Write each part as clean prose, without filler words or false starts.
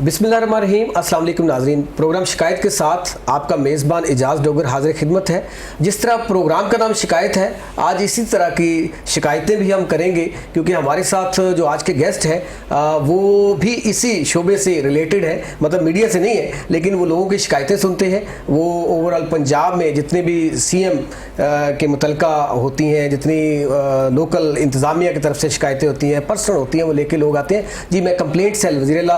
बिस्मिल्लाहिर्रहमानिर्रहीम। अस्सलाम वालेकुम नाज़रीन। प्रोग्राम शिकायत के साथ आपका मेज़बान एजाज़ डोगर हाज़िर खिदमत है। जिस तरह प्रोग्राम का नाम शिकायत है, आज इसी तरह की शिकायतें भी हम करेंगे, क्योंकि हमारे साथ जो आज के गेस्ट हैं वो भी इसी शोबे से रिलेटेड है, मतलब मीडिया से नहीं है, लेकिन वो लोगों की शिकायतें सुनते हैं। वो ओवरऑल पंजाब में जितने भी CM के मुतलका होती हैं, जितनी लोकल इंतज़ामिया की तरफ से शिकायतें होती हैं, पर्सनल होती हैं, वो लेके लोग आते हैं। जी, मैं कंप्लेंट सेल वज़ीर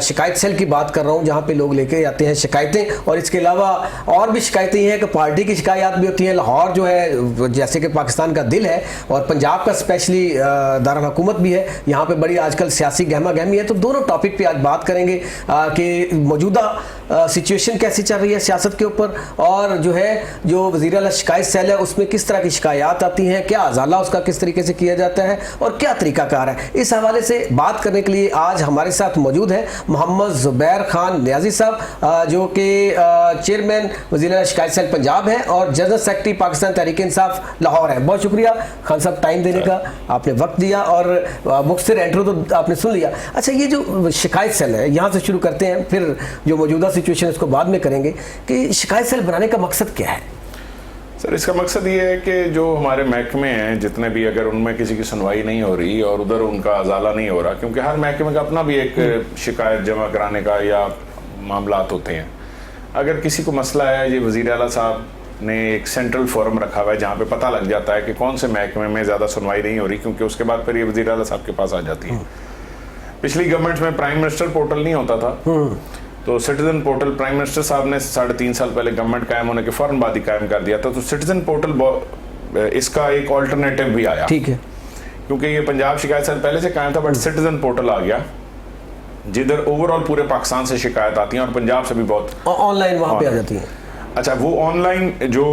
शिकायत सेल की बात कर रहा हूँ, जहाँ पे लोग लेके आते हैं शिकायतें। और इसके अलावा और भी शिकायतें हैं कि पार्टी की शिकायत भी होती हैं। लाहौर जो है जैसे कि पाकिस्तान का दिल है और पंजाब का स्पेशली दारुल हुकूमत भी है, यहाँ पे बड़ी आजकल सियासी गहमा गहमी है। तो दोनों टॉपिक पे आज बात करेंगे कि मौजूदा सिचुएशन कैसी चल रही है सियासत के ऊपर, और जो है जो वज़ीर आला शिकायत सेल है उसमें किस तरह की शिकायत आती हैं, क्या अजाला उसका किस तरीके से किया जाता है और क्या तरीकाकार है। इस हवाले से बात करने के लिए आज हमारे साथ मौजूद है मोहम्मद ज़ुबैर खान नियाज़ी साहब, जो कि चेयरमैन वज़ीर आला शिकायत सेल पंजाब है और जनरल सेक्रेटरी पाकिस्तान तहरीक इंसाफ लाहौर है। बहुत शुक्रिया खान साहब टाइम देने का, आपने वक्त दिया और मुख्तसर इंट्रो तो आपने सुन लिया। अच्छा, ये जो शिकायत सेल है, यहाँ से शुरू करते हैं, फिर जो मौजूदा सिचुएशन उसको बाद में करेंगे कि शिकायत सेल बनाने का मकसद क्या है। सर, इसका मकसद ये है कि जो हमारे महकमे हैं जितने भी, अगर उनमें किसी की सुनवाई नहीं हो रही और उधर उनका अजाला नहीं हो रहा, क्योंकि हर महकमे का अपना भी एक शिकायत जमा कराने का या मामलात होते हैं। अगर किसी को मसला है, ये वज़ीर आला साहब ने एक सेंट्रल फोरम रखा हुआ है जहाँ पे पता लग जाता है कि कौन से महकमे में ज़्यादा सुनवाई नहीं हो रही, क्योंकि उसके बाद फिर ये वज़ीर आला साहब के पास आ जाती है। पिछली गवर्नमेंट में प्राइम मिनिस्टर पोर्टल नहीं होता था, तो सिटीजन पोर्टल प्राइम मिनिस्टर साहब ने 3.5 साल पहले गवर्नमेंट कायम होने के फौरन बाद ही कायम कर दिया था। तो सिटीजन पोर्टल इसका एक ऑल्टरनेटिव भी आया, ठीक है, क्योंकि ये पंजाब शिकायत सेल पहले से कायम था, बट सिटीजन पोर्टल आ गया जिधर ओवरऑल पूरे पाकिस्तान से शिकायत आती है और पंजाब से भी बहुत ऑनलाइन वहाँ पे आ जाती है। अच्छा, वो ऑनलाइन जो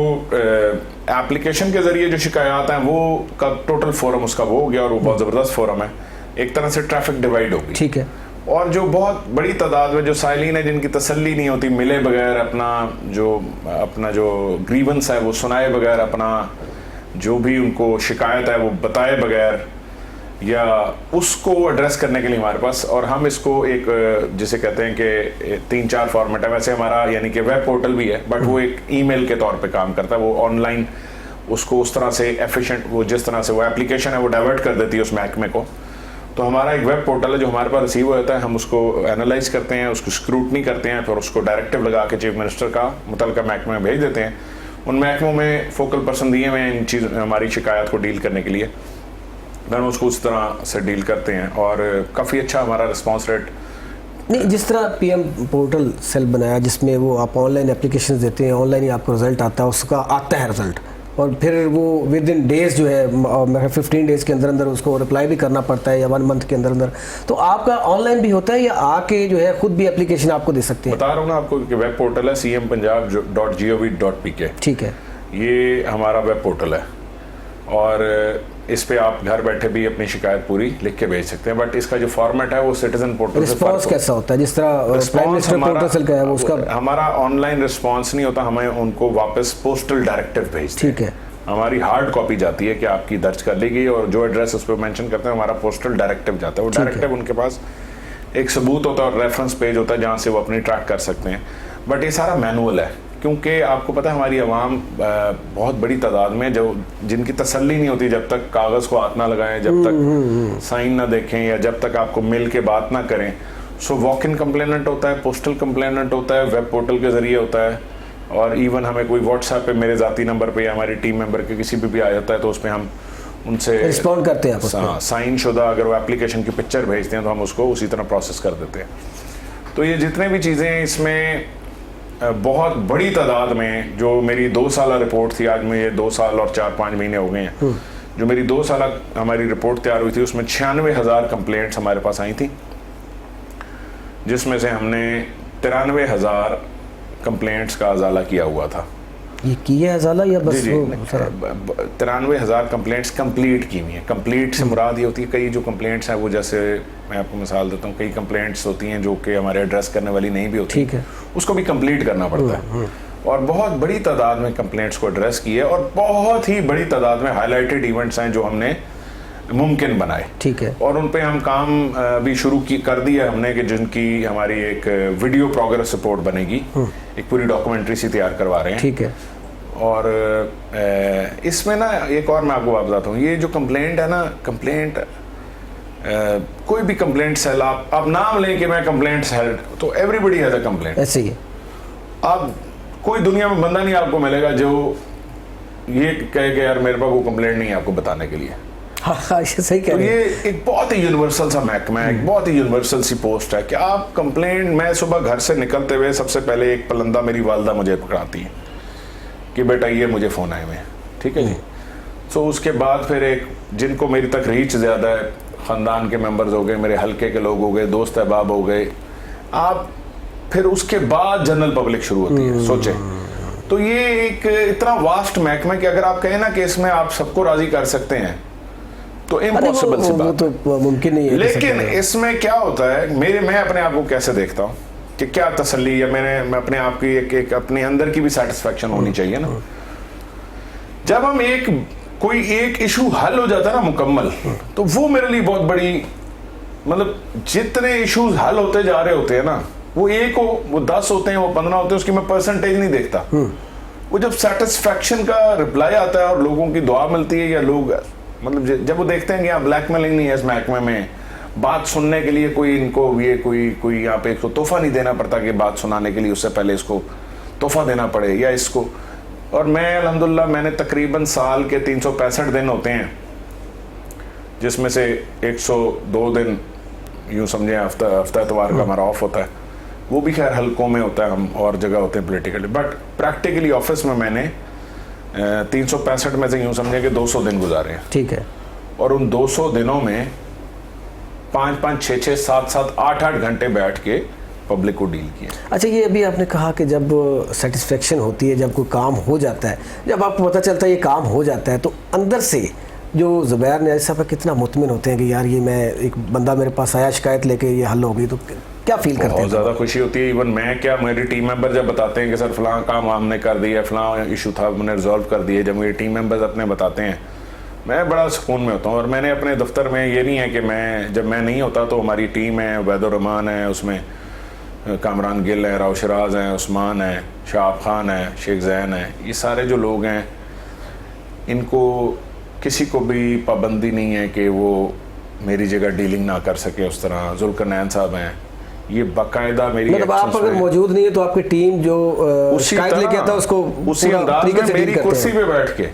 एप्लीकेशन के जरिए जो शिकायत हैं वो का टोटल फोरम उसका वो हो गया, और वो बहुत ज़बरदस्त फोरम है। एक तरह से ट्रैफिक डिवाइड होगी, ठीक है। और जो बहुत बड़ी तादाद में जो साइलिन है जिनकी तसल्ली नहीं होती, मिले बगैर अपना जो ग्रीवेंस है वो सुनाए बगैर, अपना जो भी उनको शिकायत है वो बताए बगैर, या उसको एड्रेस करने के लिए हमारे पास, और हम इसको एक जिसे कहते हैं कि 3-4 फॉर्मेट है। वैसे हमारा यानी कि वेब पोर्टल भी है, बट वो एक ईमेल के तौर पे काम करता है। वो ऑनलाइन उसको उस तरह से एफिशिएंट, वो जिस तरह से वो एप्लीकेशन है वो डाइवर्ट कर देती है उस महकमे को। तो हमारा एक वेब पोर्टल है जो हमारे पास रिसीव होता है, हम उसको एनालाइज करते हैं, उसको स्क्रूटनी करते हैं, फिर उसको डायरेक्टिव लगा के चीफ मिनिस्टर का मुतल्लिका महकमे में भेज देते हैं। उन महकमों में फोकल पर्सन दिए हुए हैं इन चीज़ हमारी शिकायत को डील करने के लिए, फिर हम उसको उस तरह से डील करते हैं, और काफ़ी अच्छा हमारा रिस्पॉन्स रेट। नहीं, जिस तरह PM पोर्टल सेल बनाया जिसमें वो आप ऑनलाइन एप्लीकेशन देते हैं, ऑनलाइन ही आपको रिजल्ट आता है, उसका आता है रिजल्ट, और फिर वो विद इन डेज जो है 15 डेज़ के अंदर अंदर उसको रिप्लाई भी करना पड़ता है, या 1 मंथ के अंदर अंदर। तो आपका ऑनलाइन भी होता है या आके जो है खुद भी एप्लीकेशन आपको दे सकते हैं? बता रहा हूँ ना आपको कि वेब पोर्टल है cmpunjab.gov.pk, ठीक है। ये हमारा वेब पोर्टल है, और इस पे आप घर बैठे भी अपनी शिकायत पूरी लिख के भेज सकते हैं। बट इसका जो फॉर्मेट है वो सिटीजन पोर्टल से रिस्पांस कैसा होता है? जिस तरह प्राइम मिनिस्टर पोर्टल सेल का है वो उसका हमारा ऑनलाइन रिस्पांस नहीं होता, हमें उनको वापस पोस्टल डायरेक्टिव भेजते हैं। ठीक है, हमारी हार्ड कॉपी जाती है कि आपकी दर्ज कर ली गई, और जो एड्रेस उस पर मेंशन करते हैं हमारा पोस्टल डायरेक्टिव जाता है। वो डायरेक्टिव उनके पास एक सबूत होता है और रेफरेंस पेज होता है जहाँ से वो अपनी ट्रैक कर सकते हैं। बट ये सारा मैनुअल है, क्योंकि आपको पता है हमारी आवाम बहुत बड़ी तादाद में जो जिनकी तसल्ली नहीं होती जब तक कागज़ को हाथ ना लगाएं, जब तक साइन ना देखें, या जब तक आपको मिल के बात ना करें। सो वॉक इन कंप्लेनेंट होता है, पोस्टल कंप्लेनेंट होता है, वेब पोर्टल के ज़रिए होता है, और इवन हमें कोई व्हाट्सएप पे मेरे ज़ाती नंबर पे या हमारी टीम मेंबर के किसी भी आ जाता है तो उस पर हम उनसे रिस्पॉन्ड करते हैं। हाँ, साइन शुदा अगर वो एप्लीकेशन की पिक्चर भेजते हैं तो हम उसको उसी तरह प्रोसेस कर देते हैं। तो ये जितने भी चीज़ें हैं इसमें बहुत बड़ी तादाद में, जो मेरी 2 साल रिपोर्ट थी, आज मुझे 2 साल और 4-5 महीने हो गए हैं, जो मेरी 2 साल हमारी रिपोर्ट तैयार हुई थी उसमें 96,000 कंप्लेंट्स हमारे पास आई थी, जिसमें से हमने 93,000 कंप्लेंट्स का अजाला किया हुआ था। ये किया अजाला या बस? 93,000 कंप्लेंट्स कंप्लीट की हुई हैं। कंप्लीट से मुराद ये होती है, कई जो कंप्लेंट्स हैं वो, जैसे मैं आपको मिसाल देता हूँ, कई कंप्लेंट्स होती हैं जो कि हमारे एड्रेस करने वाली नहीं भी होती, ठीक है, उसको भी कंप्लीट करना पड़ता है। और बहुत बड़ी तादाद में कंप्लेंट्स को एड्रेस की है, और बहुत ही बड़ी तादाद में हाईलाइटेड इवेंट्स हैं जो हमने मुमकिन बनाए। ठीक है। और उन पे हम काम भी शुरू कर दिया हमने कि जिनकी हमारी एक वीडियो प्रोग्रेस रिपोर्ट बनेगी, एक पूरी डॉक्यूमेंट्री सी तैयार करवा रहे हैं। ठीक है। और इसमें ना एक और मैं आपको बात बताता हूँ, ये जो कंप्लेंट है ना, कंप्लेंट कोई भी कंप्लेंट सेल आप नाम लें कि मैं कंप्लेंट सेल, तो एवरीबडी हैज अ कंप्लेंट। ऐसे ही है। आप कोई दुनिया में बंदा नहीं आपको मिलेगा जो ये कहे कि यार मेरे पास वो कंप्लेंट नहीं है आपको बताने के लिए। हाँ, ये सही कह तो रहे हैं। ये एक बहुत ही यूनिवर्सल सा महकमा है, एक बहुत ही यूनिवर्सल सी पोस्ट है कि आप कंप्लेंट, मैं सुबह घर से निकलते हुए सबसे पहले एक पलंदा मेरी वालदा मुझे पकड़ाती है कि बेटा ये मुझे फ़ोन आए हुए हैं, ठीक है जी। तो उसके बाद फिर एक जिनको मेरी तक रीच ज़्यादा है, ख़ानदान के मेंबर्स हो गए, मेरे हल्के के लोग हो गए, दोस्त अहबाब हो गए, आप फिर उसके बाद जनरल पब्लिक शुरू होती है। सोचें, तो ये एक इतना वास्ट महकमा कि अगर आप कहें ना कि इसमें आप सबको राजी कर सकते हैं तो इम्पॉसिबल सी बात, तो मुमकिन नहीं है। लेकिन इसमें क्या होता है, मैं अपने आप को कैसे देखता हूँ कि क्या तसल्ली या मैं अपने आप की एक अपने अंदर की भी सेटिस्फेक्शन होनी चाहिए ना। जब हम कोई एक इशू हल हो जाता है ना मुकम्मल, तो वो मेरे लिए बहुत बड़ी, मतलब जितने इश्यूज हल होते जा रहे होते हैं ना, वो एक हो, वो 10 होते हैं, वो 15 होते हैं, उसकी मैं परसेंटेज नहीं देखता। वो जब सेटिस्फेक्शन का रिप्लाई आता है और लोगों की दुआ मिलती है, या लोग मतलब जब वो देखते हैं कि यहाँ ब्लैकमेलिंग नहीं है इस महकमे में, बात सुनने के लिए कोई इनको ये कोई यहाँ पे इसको तोहफा नहीं देना पड़ता कि बात सुनाने के लिए उससे पहले इसको तोहफा देना पड़े या इसको। और मैं अल्हम्दुलिल्लाह मैंने तकरीबन साल के 365 दिन होते हैं, जिसमें से 102 दिन यूँ समझें हफ्ता इतवार का हमारा ऑफ होता है, वो भी खैर हल्कों में होता है, हम और जगह होते हैं पोलिटिकली, बट प्रैक्टिकली ऑफिस में मैंने 365 में से यूँ समझें कि 200 दिन गुजारे हैं। ठीक है। और उन 200 दिनों में 5-5, 6-6, 7-7, 8-8 घंटे बैठ के पब्लिक को डील किया। अच्छा, ये अभी आपने कहा कि जब सेटिस्फेक्शन होती है, जब कोई काम हो जाता है, जब आपको पता चलता है ये काम हो जाता है, तो अंदर से जो ज़ुबैर ने साहब कितना मुतमिन होते हैं कि यार ये मैं एक बंदा मेरे पास आया शिकायत लेके ये हल हो गई, तो क्या फील करते हैं? बहुत ज़्यादा खुशी होती है। इवन मैं क्या, मेरी टीम मेंबर जब बताते हैं कि सर फलां काम हमने कर दिया, फलां इशू था हमने रिजॉल्व कर दिया, जब मेरे टीम मेंबर्स अपने बताते हैं, मैं बड़ा सुकून में होता हूँ। और मैंने अपने दफ्तर में ये नहीं है कि जब मैं नहीं होता तो हमारी टीम है, वैदुर रहमान है, उसमें कामरान गिल है, राव शराज हैं, उस्मान है, शाहब खान है, शेख जैन है, ये सारे जो लोग हैं, इनको किसी को भी पाबंदी नहीं है कि वो मेरी जगह डीलिंग ना कर सके उस तरह। जुल्करनैन साहब हैं, ये बाकायदा मेरी, मतलब आप अगर मौजूद नहीं है तो आपकी टीम जो शिकायत लेके आता है उसको उसी अंदाज में मेरी कुर्सी पे बैठ के,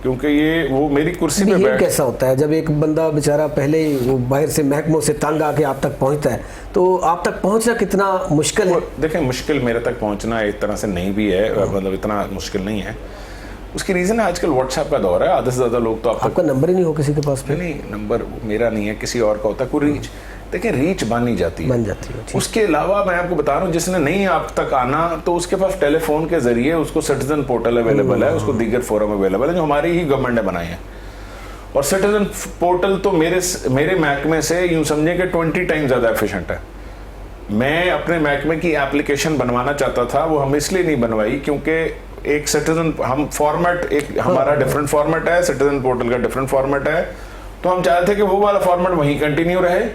क्योंकि ये वो मेरी कुर्सी पे बैठ। कैसा होता है जब एक बंदा बेचारा पहले ही वो बाहर से महकमों से तंग आके आप तक पहुंचता है, तो आप तक पहुंचना कितना मुश्किल है? देखें, मुश्किल मेरे तक पहुंचना एक तरह से नहीं भी है, मतलब इतना मुश्किल नहीं है। उसकी रीज़न है आजकल व्हाट्सएप का दौर है, आधे से ज़्यादा लोग तो आपका नंबर ही नहीं हो किसी के पास? नहीं, नंबर मेरा नहीं है, किसी और का होता है। कोई रीच, देखिए रीच बन जाती है। उसके अलावा मैं आपको बता रहा हूँ, जिसने नहीं आप तक आना, तो उसके पास टेलीफोन के जरिए उसको सिटीजन पोर्टल अवेलेबल है, उसको दीगर फोरम अवेलेबल है जो हमारी ही गवर्नमेंट ने बनाए हैं। और सिटीजन पोर्टल तो मेरे महकमे से यूँ समझें कि 20 टाइम ज़्यादा एफिशिएंट है। मैं अपने महकमे की एप्लीकेशन बनवाना चाहता था, वो हम इसलिए नहीं बनवाई क्योंकि एक सिटीजन हम फॉर्मेट, एक हमारा डिफरेंट फॉर्मेट है, सिटीजन पोर्टल का डिफरेंट फॉर्मेट है, तो हम चाहते थे कि वो वाला फॉर्मेट वहीं कंटिन्यू रहे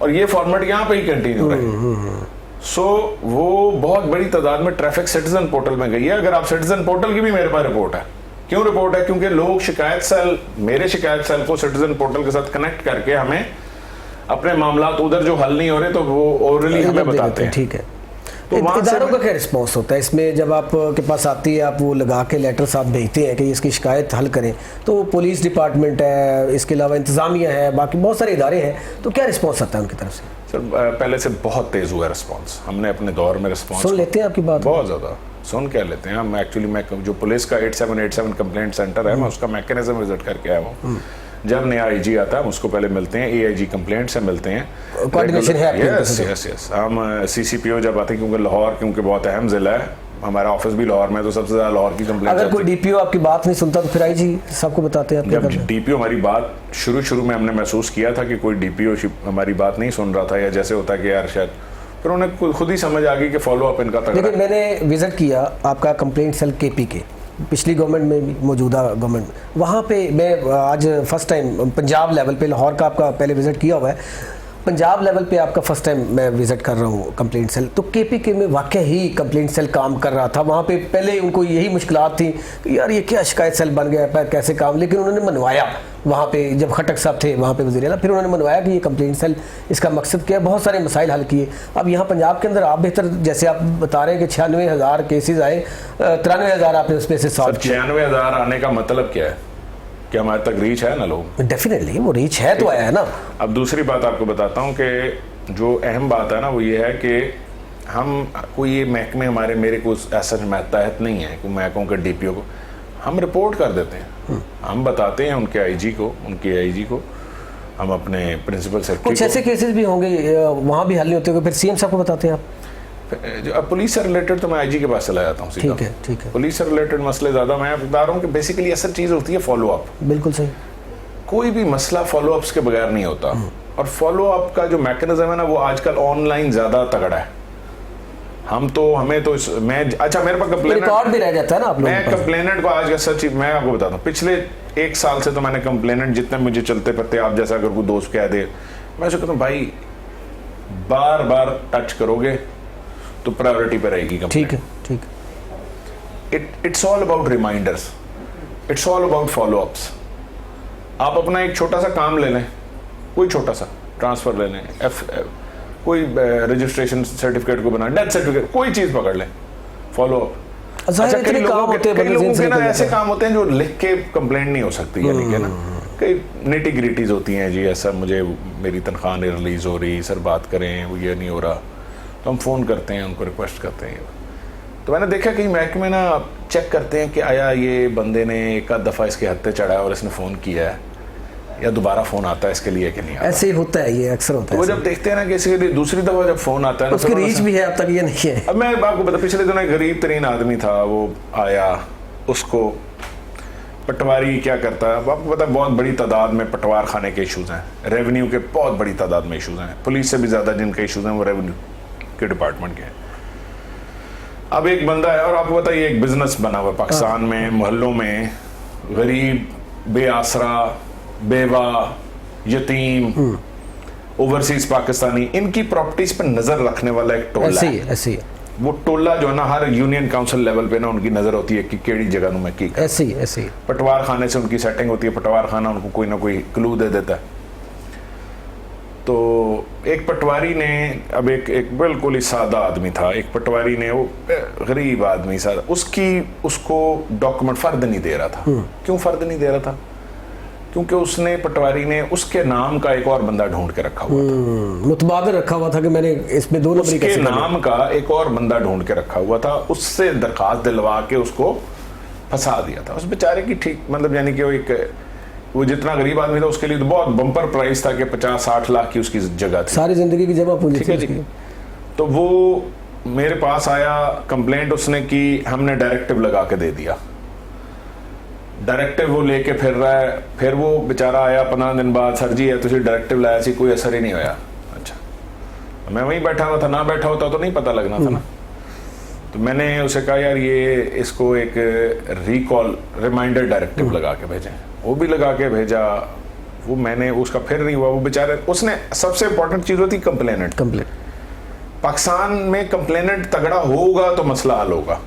और ये फॉर्मेट यहाँ पे ही कंटिन्यू रहे। सो वो बहुत बड़ी तादाद में ट्रैफिक सिटीजन पोर्टल में गई है। अगर आप सिटीजन पोर्टल की भी मेरे पास रिपोर्ट है। क्यों रिपोर्ट है? क्योंकि लोग शिकायत सेल, मेरे शिकायत सेल को सिटीजन पोर्टल के साथ कनेक्ट करके हमें अपने मामला उधर जो हल नहीं हो रहे तो वो ओरली हमें बताते हैं। ठीक है। तो इदारों का क्या रिस्पॉन्स होता है इसमें? जब आप के पास आती है, आप वो लगा के लेटर साहब भेजते हैं कि इसकी शिकायत हल करें, तो पुलिस डिपार्टमेंट है, इसके अलावा इंतज़ामिया है, बाकी बहुत सारे इदारे हैं, तो क्या रिस्पॉन्स आता है उनकी तरफ से? सर पहले से बहुत तेज़ हुआ रिस्पॉन्स। हमने अपने दौर में रिस्पॉन्स सुन लेते हैं आपकी बात? बहुत ज़्यादा सुन क्या लेते हैं हम। एक्चुअली मैं जो पुलिस का 8787 कंप्लेंट सेंटर है, मैं उसका मैकेनिज्म विजिट करके आया हूँ। जब नया आईजी आता है हम उसको पहले मिलते हैं, एआईजी कंप्लेंट से मिलते हैं, कोऑर्डिनेशन है आपके? यस। हम सीसीपीओ जब आते हैं, क्योंकि लाहौर क्योंकि बहुत अहम ज़िला है, हमारा ऑफिस भी लाहौर में, तो सबसे ज़्यादा लाहौर की कंप्लेंट। अगर कोई डीपीओ आपकी बात नहीं सुनता तो फिर आईजी सबको बताते हैं? जब डीपीओ हमारी बात शुरू में हमने महसूस किया था कि कोई डीपीओ हमारी बात नहीं सुन रहा था, या जैसे होता कि यार शायद, फिर उन्हें खुद ही समझ आ गई कि फॉलो अप इनका तगड़ा। लेकिन मैंने विजिट किया आपका कंप्लेंट सेल केपी के, पिछली गवर्नमेंट में भी, मौजूदा गवर्नमेंट में, वहाँ पे मैं आज फर्स्ट टाइम पंजाब लेवल पे, लाहौर का आपका पहले विज़िट किया हुआ है, पंजाब लेवल पे आपका फर्स्ट टाइम मैं विज़िट कर रहा हूँ कंप्लेंट सेल। तो केपीके में वाकई ही कंप्लेंट सेल काम कर रहा था। वहाँ पे पहले उनको यही मुश्किलात थी कि यार ये क्या शिकायत सेल बन गया है, कैसे काम, लेकिन उन्होंने मनवाया वहाँ पे, जब खटक साहब थे वहाँ पे वज़ीर आला, फिर उन्होंने मनवाया कि ये कंप्लेंट सेल, इसका मकसद क्या है, बहुत सारे मसाइल हल किए। अब यहाँ पंजाब के अंदर आप बेहतर, जैसे आप बता रहे हैं कि 96,000 केसेज आए, 93,000 आपने उसमें से सॉल्व किया। 96,000 आने का मतलब क्या है कि हमारे तक रीच है ना लोग? डेफिनेटली वो रीच है तो आया है ना। अब दूसरी बात आपको बताता हूँ कि जो अहम बात है ना वो ये है कि हम कोई ये महकमे हमारे, मेरे को ऐसा तहत नहीं है कि महकमों के डीपीओ को हम रिपोर्ट कर देते हैं, हम बताते हैं उनके आईजी को, उनके आईजी को, हम अपने प्रिंसिपल सेक्रेटरी। कुछ ऐसे केसेस भी होंगे वहाँ भी हल नहीं होते होंगे, फिर सीएम साहब को बताते हैं आप? अब पुलिस से रिलेटेड तो मैं आईजी के पास चला जाता हूँ सीधा। ठीक है। पुलिस से रिलेटेड मसले ज़्यादा, मैं बता रहा हूँ कि बेसिकली असल चीज़ होती है फॉलो अप। बिल्कुल सही। कोई भी मसला फॉलो अप्स के बगैर नहीं होता, और फॉलो अप का जो मैकेनिज्म है ना वो आजकल ऑनलाइन ज़्यादा तगड़ा है। हमें तो मैं, अच्छा मेरे पास कंप्लेनेंट रिकॉर्ड भी रह जाता है ना आप लोगों मैं कंप्लेनेंट को आज का सच मैं आपको बताता हूँ, पिछले 1 साल से तो मैंने कंप्लेनेंट जितने मुझे चलते पड़ते, आप जैसा अगर कोई दोस्त कह दे, मैं कहता हूँ भाई बार बार टच करोगे तो प्रायोरिटी पे रहेगी कंप्लेंट। ठीक है। It's all about reminders, it's all about follow ups. आप अपना एक छोटा सा काम ले लें, कोई छोटा सा ट्रांसफर ले लें, कोई रजिस्ट्रेशन सर्टिफिकेट को बना, डेथ सर्टिफिकेट, कोई चीज पकड़ लें, फॉलो अप। अच्छा, कई लोगों के ना ऐसे काम होते हैं जो लिख के कंप्लेंट नहीं हो सकती, यानी कि ना कई निटी ग्रिटीज होती हैं जी, ऐसा मुझे मेरी तनख्वाह नहीं रिलीज हो रही सर, बात करें, वो ये नहीं हो रहा, तो हम फ़ोन करते हैं, उनको रिक्वेस्ट करते हैं। तो मैंने देखा कि महकमे ना चेक करते हैं कि आया ये बंदे ने एक आध दफ़ा इसके हत्थे चढ़ा है और इसने फ़ोन किया है, या दोबारा फ़ोन आता है इसके लिए कि नहीं आता। ऐसे ही होता है, ये अक्सर होता है। वो जब देखते हैं ना कि इसके लिए दूसरी दफ़ा जब फ़ोन आता है ना, उसकी रीच भी है, अब तक ये नहीं है। अब मैं आपको बता, पिछले दिनों एक गरीब तरीन आदमी था, वो आया, उसको पटवारी क्या करता है आपको पता है, बहुत बड़ी तादाद में पटवार खाने के इशूज़ हैं, रेवेन्यू के बहुत बड़ी तादाद में इशूज़ हैं, पुलिस से भी ज़्यादा जिनके इशूज़ हैं वो रेवेन्यू के डिपार्टमेंट के। अब एक बंदा है, और आपको पता है ये एक बिजनेस बना हुआ पाकिस्तान में, मोहल्लों में गरीब, बेआसरा, बेवा, यतीम, ओवरसीज पाकिस्तानी, इनकी प्रॉपर्टीज पर नजर रखने वाला एक टोला है। ऐसे ही वो टोला जो है ना, हर यूनियन काउंसिल लेवल पे ना उनकी नजर होती है कि केड़ी जगह में की। ऐसे ही पटवार खाने से उनकी सेटिंग होती है, पटवार खाना उनको कोई ना कोई क्लू दे देता है। तो एक पटवारी ने, अब एक बिल्कुल ही सादा आदमी था, एक पटवारी ने, वो गरीब आदमी सादा, उसको डॉक्यूमेंट फर्द नहीं दे रहा था। क्यों फर्द नहीं दे रहा था? क्योंकि उसने, पटवारी ने उसके नाम का एक और बंदा ढूंढ के रखा हुआ था, मुतबादिल रखा हुआ था कि मैंने इसमें 2 नंबरी उसके नाम का एक और बंदा ढूंढ के रखा हुआ था, उससे दरखास्त दिलवा के उसको फंसा दिया था। उस बेचारे की ठीक मतलब, यानी कि वो जितना गरीब आदमी था उसके लिए तो बहुत बम्पर प्राइस था कि 50-60 लाख की उसकी जगह थी, सारी जिंदगी की जमा पूंजी थी। तो वो मेरे पास आया, कंप्लेंट उसने की, हमने डायरेक्टिव लगा के दे दिया। डायरेक्टिव वो लेके फिर रहा है, फिर वो बेचारा आया 15 दिन बाद, सर जी है तुझे डायरेक्टिव लाया सी, कोई असर ही नहीं होया। अच्छा, मैं वहीं बैठा हुआ था, ना बैठा होता तो नहीं पता लगना था ना। तो मैंने उसे कहा यार ये इसको एक रिकॉल रिमाइंडर डायरेक्टिव लगा के भेजें, वो भी लगा के भेजा, वो मैंने उसका फिर नहीं हुआ। वो बेचारे, उसने सबसे इंपॉर्टेंट चीज होती कंप्लेनेंट। पाकिस्तान में कंप्लेनेंट तगड़ा होगा तो मसला हल होगा,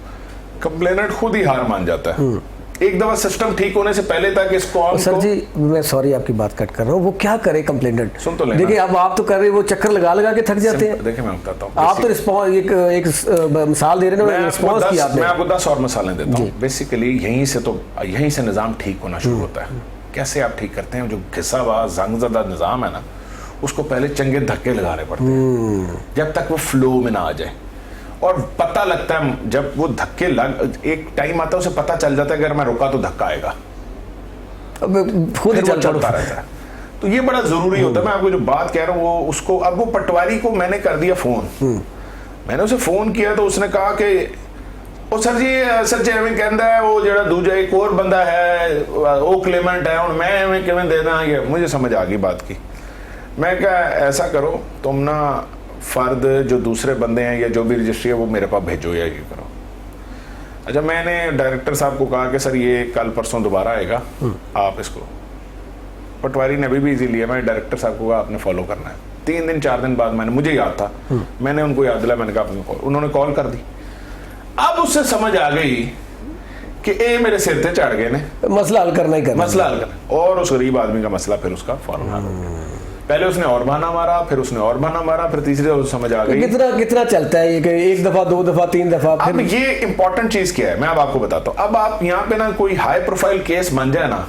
कंप्लेनेंट खुद ही हार मान जाता है। एक दफा सिस्टम ठीक होने से पहले तक इसको सर जी मैं सॉरी आपकी बात कट कर रहा हूँ, वो क्या करे कंप्लेनेंट? सुन तो लेना, देखिए अब आप तो कर रहे, वो चक्कर लगा के थक जाते हैं। देखिए मैं बताता हूँ, आप तो रिस्पॉन्स एक मिसाल दे रहे हैं, रिस्पॉन्स किया आपने। मैं आपको 10 और मिसालें देता हूँ। बेसिकली यहीं से निज़ाम ठीक होना शुरू होता है। कैसे आप ठीक करते हैं? जो घिसा हुआ जंगज़दा निज़ाम है ना, उसको पहले चंगे धक्के लगाने पड़ते हैं जब तक वो फ्लो में ना आ जाए, और पता लगता है जब वो धक्के एक टाइम आता है उसे पता चल जाता है अगर मैं रुका तो धक्का आएगा, खुद चलता रहता है। तो ये बड़ा जरूरी होता है। मैं आपको जो बात कह रहा हूँ वो उसको, अब वो पटवारी को मैंने कर दिया फोन, मैंने उसे फोन किया तो उसने कहा कि ओ सर जी एवं कहता है वो जरा दूजा एक और बंदा है वो क्लेमेंट है, और मैं एवं किवें देना, ये मुझे समझ आ गई बात की। मैं क्या, ऐसा करो तुम ना फर्द जो दूसरे बंदे हैं या जो भी रजिस्ट्री है वो मेरे पास भेजो या ये करो। अच्छा, मैंने डायरेक्टर साहब को कहा कि सर ये कल परसों दोबारा आएगा, आप इसको, पटवारी ने अभी भी इजी लिया। मैंने डायरेक्टर साहब को कहा आपने फॉलो करना है। 3 दिन 4 दिन बाद मैंने, मुझे याद था, मैंने उनको याद दिलाया, मैंने कहा आपने कॉल, उन्होंने कॉल कर दी। अब उससे समझ आ गई कि ए मेरे सिर पे चढ़ गए ने, मसला हल करना ही करना, मसला हल करना। और उस गरीब आदमी का मसला फिर उसका फौरन हल हो गया। पहले उसने और बहाना मारा, फिर उसने और बहाना मारा, फिर तीसरे दिन समझ आ गई। कितना चलता है ये कि 1 दफा 2 दफा 3 दफा? अब ये इंपॉर्टेंट चीज क्या है, मैं अब आपको बताता हूं। अब आप यहाँ पे ना कोई हाई प्रोफाइल केस बन जाए ना,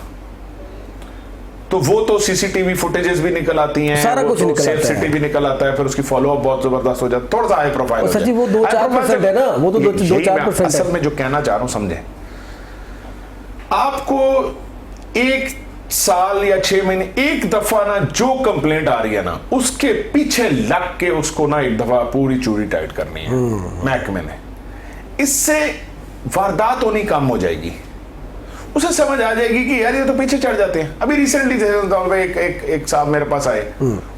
तो वो तो सीसीटीवी फुटेजेस भी निकल आती हैं, सारा कुछ निकल आता है, सिटी भी निकल आता है, फिर उसकी फॉलोअप बहुत जबरदस्त हो जाता है। थोड़ा सा हाई प्रोफाइल सच्ची वो 2-4% है ना, वो तो 2-4% है। असल में जो कहना चाह रहा हूं समझे, आपको 1 साल या 6 महीने एक दफा ना जो कंप्लेंट आ रही है ना, उसके पीछे लग के उसको ना एक दफा पूरी चूड़ी टाइट करनी है महकमे ने। इससे वारदात होनी कम हो जाएगी, उसे समझ आ जाएगी कि यार ये तो पीछे चढ़ जाते हैं। अभी रिसेंटली एक साहब मेरे पास आए,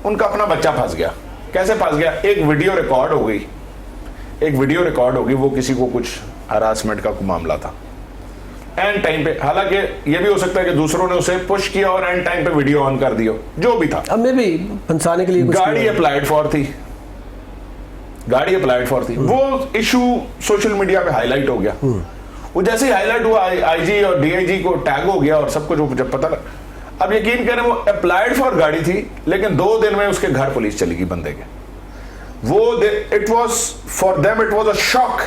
उनका अपना बच्चा फंस गया। कैसे फंस गया? एक वीडियो रिकॉर्ड हो गई, वो किसी को कुछ हरासमेंट का मामला था। एंड टाइम पे, हालांकि ये भी हो सकता है कि दूसरों ने उसे पुश किया और एंड टाइम पे वीडियो ऑन कर दियो, जो भी था। अब मैं भी फंसाने के लिए गाड़ी अप्लाइड फॉर थी, वो इशू सोशल मीडिया पे हाईलाइट हो गया। वो जैसे ही हाईलाइट हुआ, आईजी और डीआईजी को टैग हो गया और सब कुछ जब पता लगा। अब यकीन करें वो अप्लाइड फॉर गाड़ी थी, लेकिन 2 दिन में उसके घर पुलिस चली गई बंदे के। It was for them it was a shock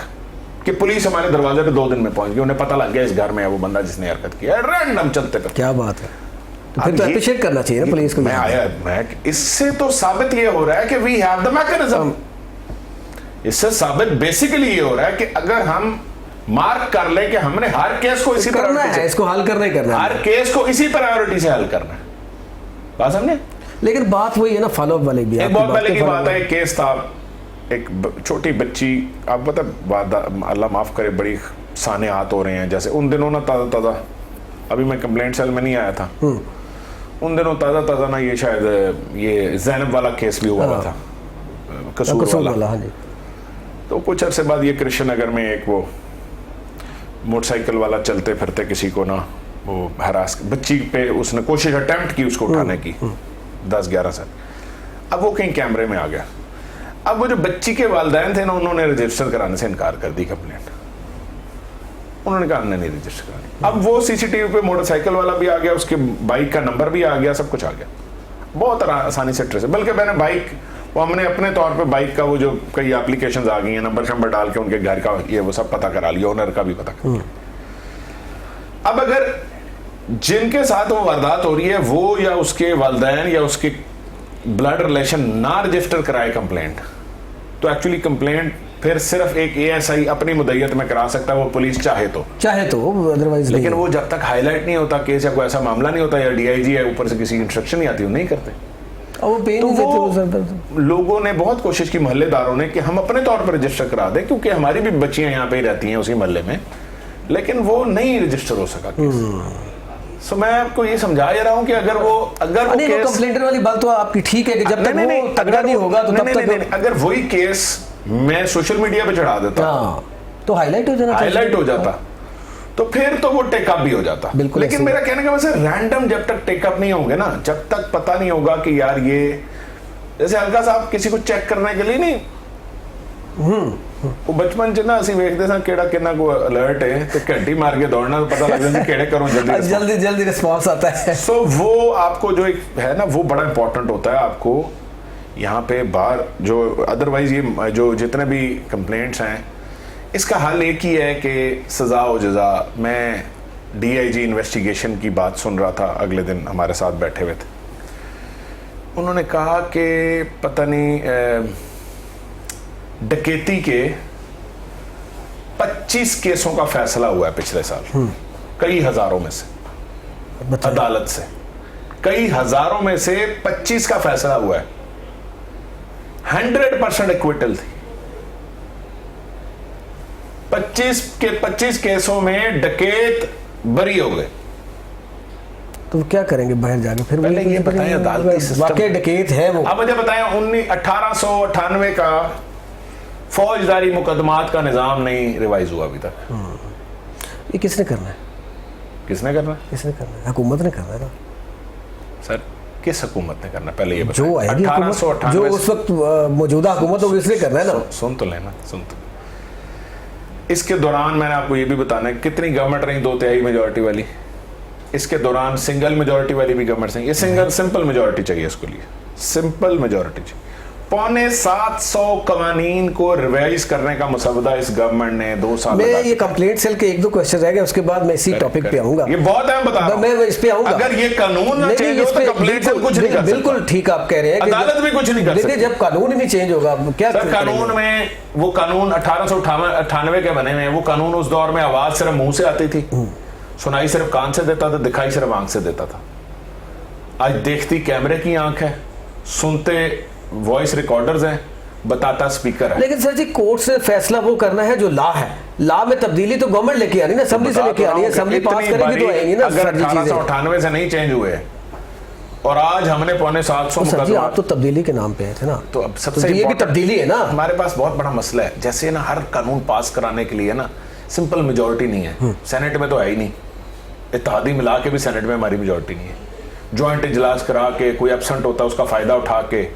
कि पुलिस हमारे दरवाजे पे 2 दिन में पहुंच गई। उन्हें पता लग गया इस घर में है वो बंदा जिसने हरकत की है, रैंडम चलते पे। क्या बात है, तो फिर तो अप्रिशिएट करना चाहिए ना पुलिस को। मैं इससे तो साबित ये हो रहा है कि वी हैव द मैकेनिज्म। इससे साबित बेसिकली ये हो रहा है कि अगर हम मार्क कर ले कि हमने हर केस को इसी प्रायोरिटी से, इसको हल करना ही करना है, हर केस को इसी प्रायोरिटी से हल करना है, बात समझे। लेकिन बात वही है ना, फॉलोअप वाली भी। एक बहुत पहले की बात है, एक केस था, एक छोटी बच्ची, आप पता, अल्लाह माफ करे, बड़ी सानेहात हो रहे हैं। जैसे उन दिनों ना ताज़ा अभी मैं कंप्लेंट सेल में नहीं आया था, उन दिनों ताज़ा ना ये शायद ये जैनब वाला केस भी हुआ था, कसूर वाला। हाँ जी। तो कुछ अरसे बाद ये कृष्ण नगर में एक वो मोटरसाइकिल वाला चलते फिरते किसी को ना वो हरास, बच्ची पे उसने कोशिश अटेम्प्ट की उसको उठाने की, 10-11 साल। अब वो कहीं कैमरे में आ गया। अब वो जो बच्ची के वालिदैन थे ना, उन्होंने रजिस्टर कराने से इनकार कर दी कंप्लेंट। उन्होंने कहा हमने नहीं रजिस्टर करानी। अब वो सीसीटीवी पे मोटरसाइकिल वाला भी आ गया, उसके बाइक का नंबर भी आ गया, सब कुछ आ गया, बहुत आसानी से ट्रेस। बल्कि मैंने बाइक, वो हमने अपने तौर पे बाइक का वो जो कई एप्लीकेशंस आ गई हैं, नंबर शंबर डाल के उनके घर का ये वो सब पता करा लिया, ओनर का भी पता कर। अब अगर जिनके साथ वो वारदात हो रही है वो या उसके वालिदैन या उसके ब्लड रिलेशन ना रजिस्टर कराए कंप्लेंट, तो एक्चुअली कंप्लेंट फिर सिर्फ एक एएसआई अपनी मुद्दत में करा सकता है, वो पुलिस चाहे तो, अदरवाइज। लेकिन वो जब तक हाईलाइट नहीं होता केस या कोई ऐसा मामला नहीं होता, या डीआईजी है ऊपर से किसी इंस्ट्रक्शन नहीं आती, वो नहीं करते। तो वो लोगों ने बहुत कोशिश की, मोहल्लेदारों ने, कि हम अपने तौर पर रजिस्टर करा दें, क्योंकि हमारी भी बच्चियां यहाँ पे ही रहती हैं उसी मोहल्ले में, लेकिन वो नहीं रजिस्टर हो सका केस। सो मैं आपको ये समझा रहा हूँ कि अगर वो कंप्लेंटर वाली बात तो आपकी ठीक है कि जब तक वो तगड़ा नहीं होगा तो तब तक, अगर वही केस मैं सोशल मीडिया पे चढ़ा देता तो हाईलाइट हो जाता, तो फिर तो वो टेकअप भी हो जाता। लेकिन मेरा कहने का वैसे रैंडम जब तक टेकअप नहीं होंगे ना, जब तक पता नहीं होगा कि यार ये, जैसे हल्का सा आप किसी को चेक करने के लिए नहीं, वो बचपन च ना असि वेखते सा केड़ा कितना को अलर्ट है, तो घंटी मार के दौड़ना, तो पता लग जाता केड़े करो जल्दी रिस्पांस आता है। सो वो आपको जो एक है ना, वो बड़ा इंपॉर्टेंट होता है आपको यहाँ पे बाहर। जो अदरवाइज ये जो जितने भी कंप्लेंट्स हैं, इसका हल एक ही है कि सजा हो जजा। मैं डीआईजी इन्वेस्टिगेशन की बात सुन रहा था, अगले दिन हमारे साथ बैठे हुए थे, उन्होंने कहा कि पता नहीं डकैती के 25 केसों का फैसला हुआ है पिछले साल, कई हजारों में से, अदालत से कई हजारों में से 25 का फैसला हुआ है, 100% एक्विटल थी। 25 केसों में डकैत बरी हो गए। तो क्या करेंगे बाहर जाके? फिर पहले ये बताएं अदालती सिस्टम वाकई डकैत है वो। अब मुझे बताएं 1898 का फौजदारी मुकदमात का निजाम नहीं रिवाइज हुआ अभी तक। ये किसने करना है? किसने करना है? किसने करना है? हुकूमत ने करना है ना सर। किस हुकूमत ने करना, पहले ये जो आएगी हुकूमत, जो उस वक्त मौजूदा हुकूमत होगी उसने करना है ना। सुन तो लेना, सुन तो। इसके दौरान मैंने आपको ये भी बताना है कितनी गवर्नमेंट रही 2/3 मेजोरिटी वाली। इसके दौरान सिंगल मेजोरिटी वाली भी गवर्नमेंट है। ये सिंगल सिंपल मेजोरिटी चाहिए इसके लिए, सिंपल मेजोरिटी चाहिए। 750 कवानीन को रिवाइज करने का मुसवदा इस गवर्नमेंट ने 2 साल मैं ये कंप्लेंट सेल के 1-2 क्वेश्चन रह गए, उसके बाद मैं इसी टॉपिक पे आऊंगा। ये बहुत है, बता रहा हूं। मैं इस पे आऊंगा। अगर ये कानून ना चेंज हो तो कंप्लेंट सेल कुछ नहीं कर सकता। बिल्कुल ठीक आप कह रहे हैं, अदालत भी कुछ नहीं कर सकती। लेकिन जब कानून ही नहीं चेंज होगा क्या कानून में, वो कानून 1898 के बने हुए हैं। वो कानून उस दौर में आवाज सिर्फ मुंह से आती थी, सुनाई सिर्फ कान से देता था, दिखाई सिर्फ आंख से देता था। आज देखती कैमरे की आंख है, सुनते वॉइस रिकॉर्डर्स हैं, बताता स्पीकर है। लेकिन सर जी कोर्ट से फैसला वो करना है जो लॉ है। लॉ में तब्दीली तो गवर्नमेंट लेके आनी ना, असेंबली से लेके आनी है, असेंबली पास करेगी तो आएगी ना। अगर 1898 से नहीं चेंज हुए और आज हमने 750 सर जी आप तो तब्दीली के नाम पे आए थे ना, तो अब सबसे ये भी तब्दीली है ना। हमारे पास बहुत बड़ा मसला है, जैसे ना हर कानून पास कराने के लिए ना सिंपल मेजोरिटी नहीं है। सेनेट में तो है ही नहीं, इत्तेहादी मिला के भी सेनेट में हमारी मेजोरिटी नहीं है। ज्वाइंट इजलास करा के कोई एब्सेंट होता है उसका फायदा उठा के